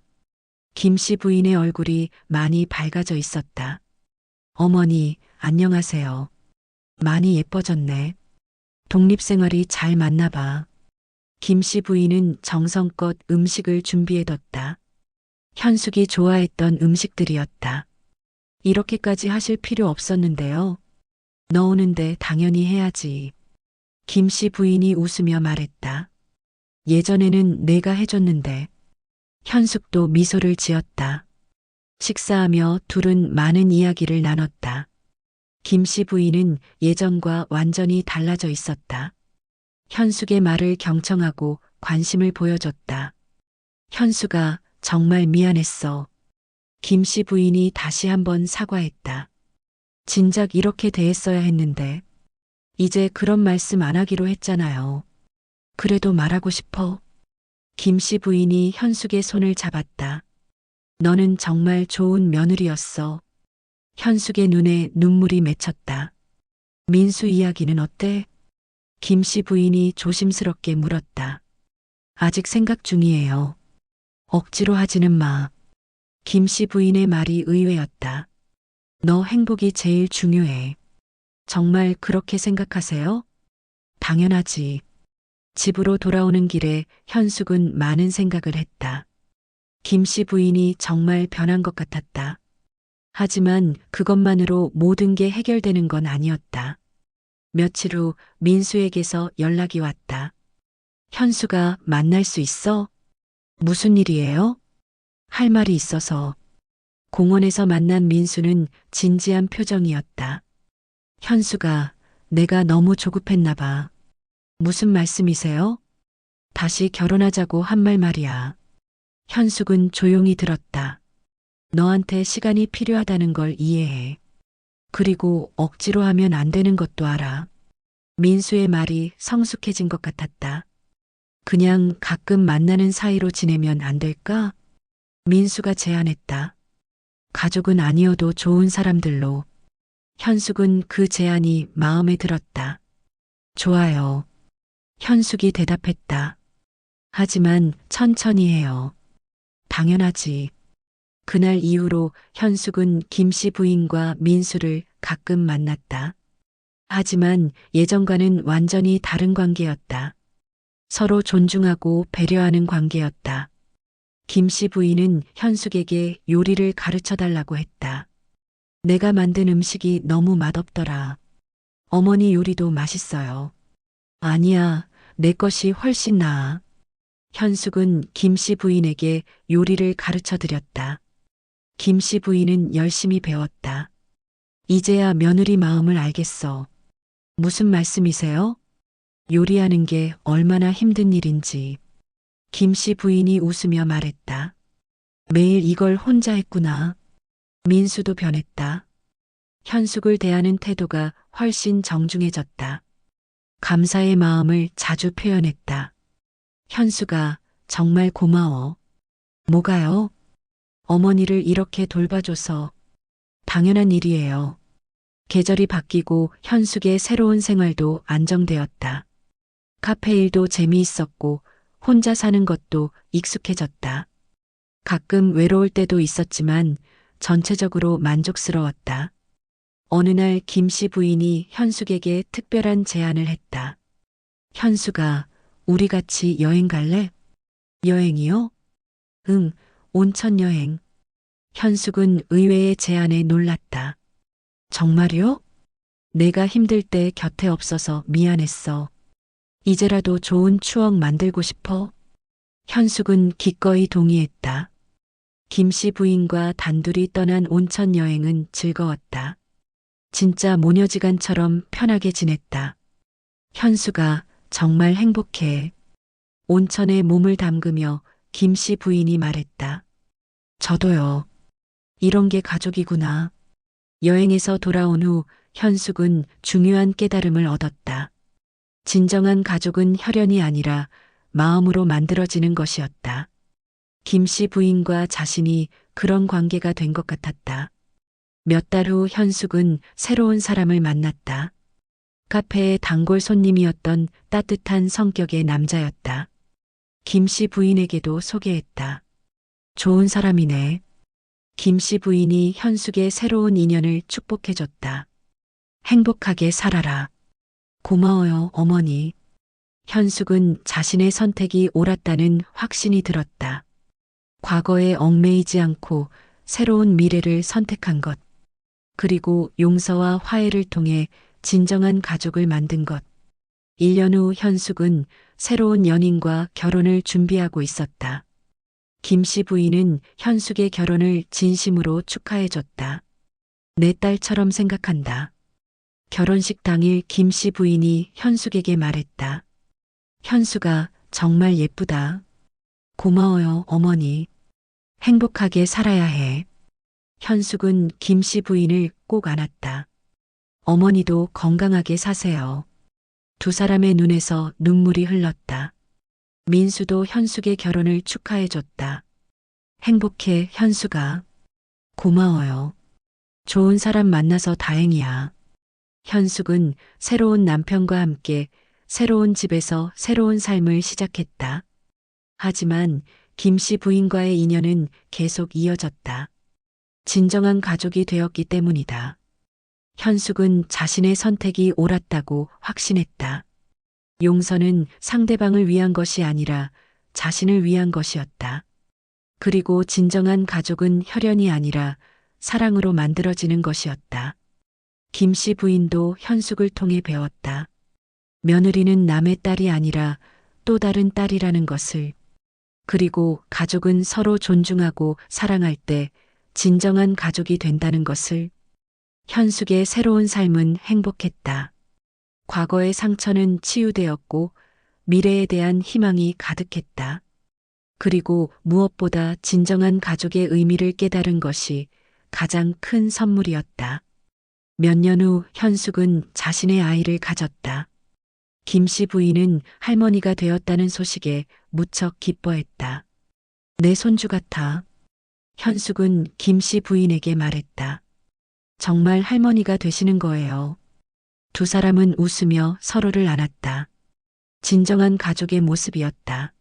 김씨 부인의 얼굴이 많이 밝아져 있었다. 어머니, 안녕하세요. 많이 예뻐졌네. 독립생활이 잘 맞나 봐. 김씨 부인은 정성껏 음식을 준비해뒀다. 현숙이 좋아했던 음식들이었다. 이렇게까지 하실 필요 없었는데요. 너 오는데 당연히 해야지. 김씨 부인이 웃으며 말했다. 예전에는 내가 해줬는데. 현숙도 미소를 지었다. 식사하며 둘은 많은 이야기를 나눴다. 김씨 부인은 예전과 완전히 달라져 있었다. 현숙의 말을 경청하고 관심을 보여줬다. 현숙아, 정말 미안했어. 김씨 부인이 다시 한번 사과했다. 진작 이렇게 대했어야 했는데. 이제 그런 말씀 안 하기로 했잖아요. 그래도 말하고 싶어. 김씨 부인이 현숙의 손을 잡았다. 너는 정말 좋은 며느리였어. 현숙의 눈에 눈물이 맺혔다. 민수 이야기는 어때? 김씨 부인이 조심스럽게 물었다. 아직 생각 중이에요. 억지로 하지는 마. 김씨 부인의 말이 의외였다. 너 행복이 제일 중요해. 정말 그렇게 생각하세요? 당연하지. 집으로 돌아오는 길에 현숙은 많은 생각을 했다. 김씨 부인이 정말 변한 것 같았다. 하지만 그것만으로 모든 게 해결되는 건 아니었다. 며칠 후 민수에게서 연락이 왔다. 현수가 만날 수 있어? 무슨 일이에요? 할 말이 있어서. 공원에서 만난 민수는 진지한 표정이었다. 현수가 내가 너무 조급했나 봐. 무슨 말씀이세요? 다시 결혼하자고 한 말 말이야. 현숙은 조용히 들었다. 너한테 시간이 필요하다는 걸 이해해. 그리고 억지로 하면 안 되는 것도 알아. 민수의 말이 성숙해진 것 같았다. 그냥 가끔 만나는 사이로 지내면 안 될까? 민수가 제안했다. 가족은 아니어도 좋은 사람들로. 현숙은 그 제안이 마음에 들었다. 좋아요. 현숙이 대답했다. 하지만 천천히 해요. 당연하지. 그날 이후로 현숙은 김씨 부인과 민수를 가끔 만났다. 하지만 예전과는 완전히 다른 관계였다. 서로 존중하고 배려하는 관계였다. 김씨 부인은 현숙에게 요리를 가르쳐 달라고 했다. 내가 만든 음식이 너무 맛없더라. 어머니 요리도 맛있어요. 아니야, 내 것이 훨씬 나아. 현숙은 김씨 부인에게 요리를 가르쳐 드렸다. 김씨 부인은 열심히 배웠다. 이제야 며느리 마음을 알겠어. 무슨 말씀이세요? 요리하는 게 얼마나 힘든 일인지. 김씨 부인이 웃으며 말했다. 매일 이걸 혼자 했구나. 민수도 변했다. 현숙을 대하는 태도가 훨씬 정중해졌다. 감사의 마음을 자주 표현했다. 현수가 정말 고마워. 뭐가요? 어머니를 이렇게 돌봐줘서. 당연한 일이에요. 계절이 바뀌고 현숙의 새로운 생활도 안정되었다. 카페 일도 재미있었고 혼자 사는 것도 익숙해졌다. 가끔 외로울 때도 있었지만 전체적으로 만족스러웠다. 어느 날 김씨 부인이 현숙에게 특별한 제안을 했다. 현수가 우리 같이 여행 갈래? 여행이요? 응, 온천 여행. 현숙은 의외의 제안에 놀랐다. 정말요? 내가 힘들 때 곁에 없어서 미안했어. 이제라도 좋은 추억 만들고 싶어. 현숙은 기꺼이 동의했다. 김씨 부인과 단둘이 떠난 온천 여행은 즐거웠다. 진짜 모녀지간처럼 편하게 지냈다. 현수가 정말 행복해. 온천에 몸을 담그며 김씨 부인이 말했다. 저도요. 이런 게 가족이구나. 여행에서 돌아온 후 현숙은 중요한 깨달음을 얻었다. 진정한 가족은 혈연이 아니라 마음으로 만들어지는 것이었다. 김씨 부인과 자신이 그런 관계가 된 것 같았다. 몇 달 후 현숙은 새로운 사람을 만났다. 카페의 단골 손님이었던 따뜻한 성격의 남자였다. 김씨 부인에게도 소개했다. 좋은 사람이네. 김씨 부인이 현숙의 새로운 인연을 축복해줬다. 행복하게 살아라. 고마워요, 어머니. 현숙은 자신의 선택이 옳았다는 확신이 들었다. 과거에 얽매이지 않고 새로운 미래를 선택한 것. 그리고 용서와 화해를 통해 진정한 가족을 만든 것. 1년 후 현숙은 새로운 연인과 결혼을 준비하고 있었다. 김씨 부인은 현숙의 결혼을 진심으로 축하해줬다. 내 딸처럼 생각한다. 결혼식 당일 김씨 부인이 현숙에게 말했다. 현숙아, 정말 예쁘다. 고마워요, 어머니. 행복하게 살아야 해. 현숙은 김씨 부인을 꼭 안았다. 어머니도 건강하게 사세요. 두 사람의 눈에서 눈물이 흘렀다. 민수도 현숙의 결혼을 축하해줬다. 행복해, 현숙아. 고마워요. 좋은 사람 만나서 다행이야. 현숙은 새로운 남편과 함께 새로운 집에서 새로운 삶을 시작했다. 하지만 김씨 부인과의 인연은 계속 이어졌다. 진정한 가족이 되었기 때문이다. 현숙은 자신의 선택이 옳았다고 확신했다. 용서는 상대방을 위한 것이 아니라 자신을 위한 것이었다. 그리고 진정한 가족은 혈연이 아니라 사랑으로 만들어지는 것이었다. 김 씨 부인도 현숙을 통해 배웠다. 며느리는 남의 딸이 아니라 또 다른 딸이라는 것을. 그리고 가족은 서로 존중하고 사랑할 때 진정한 가족이 된다는 것을. 현숙의 새로운 삶은 행복했다. 과거의 상처는 치유되었고 미래에 대한 희망이 가득했다. 그리고 무엇보다 진정한 가족의 의미를 깨달은 것이 가장 큰 선물이었다. 몇 년 후 현숙은 자신의 아이를 가졌다. 김 씨 부인은 할머니가 되었다는 소식에 무척 기뻐했다. 내 손주 같아. 현숙은 김 씨 부인에게 말했다. 정말 할머니가 되시는 거예요. 두 사람은 웃으며 서로를 안았다. 진정한 가족의 모습이었다.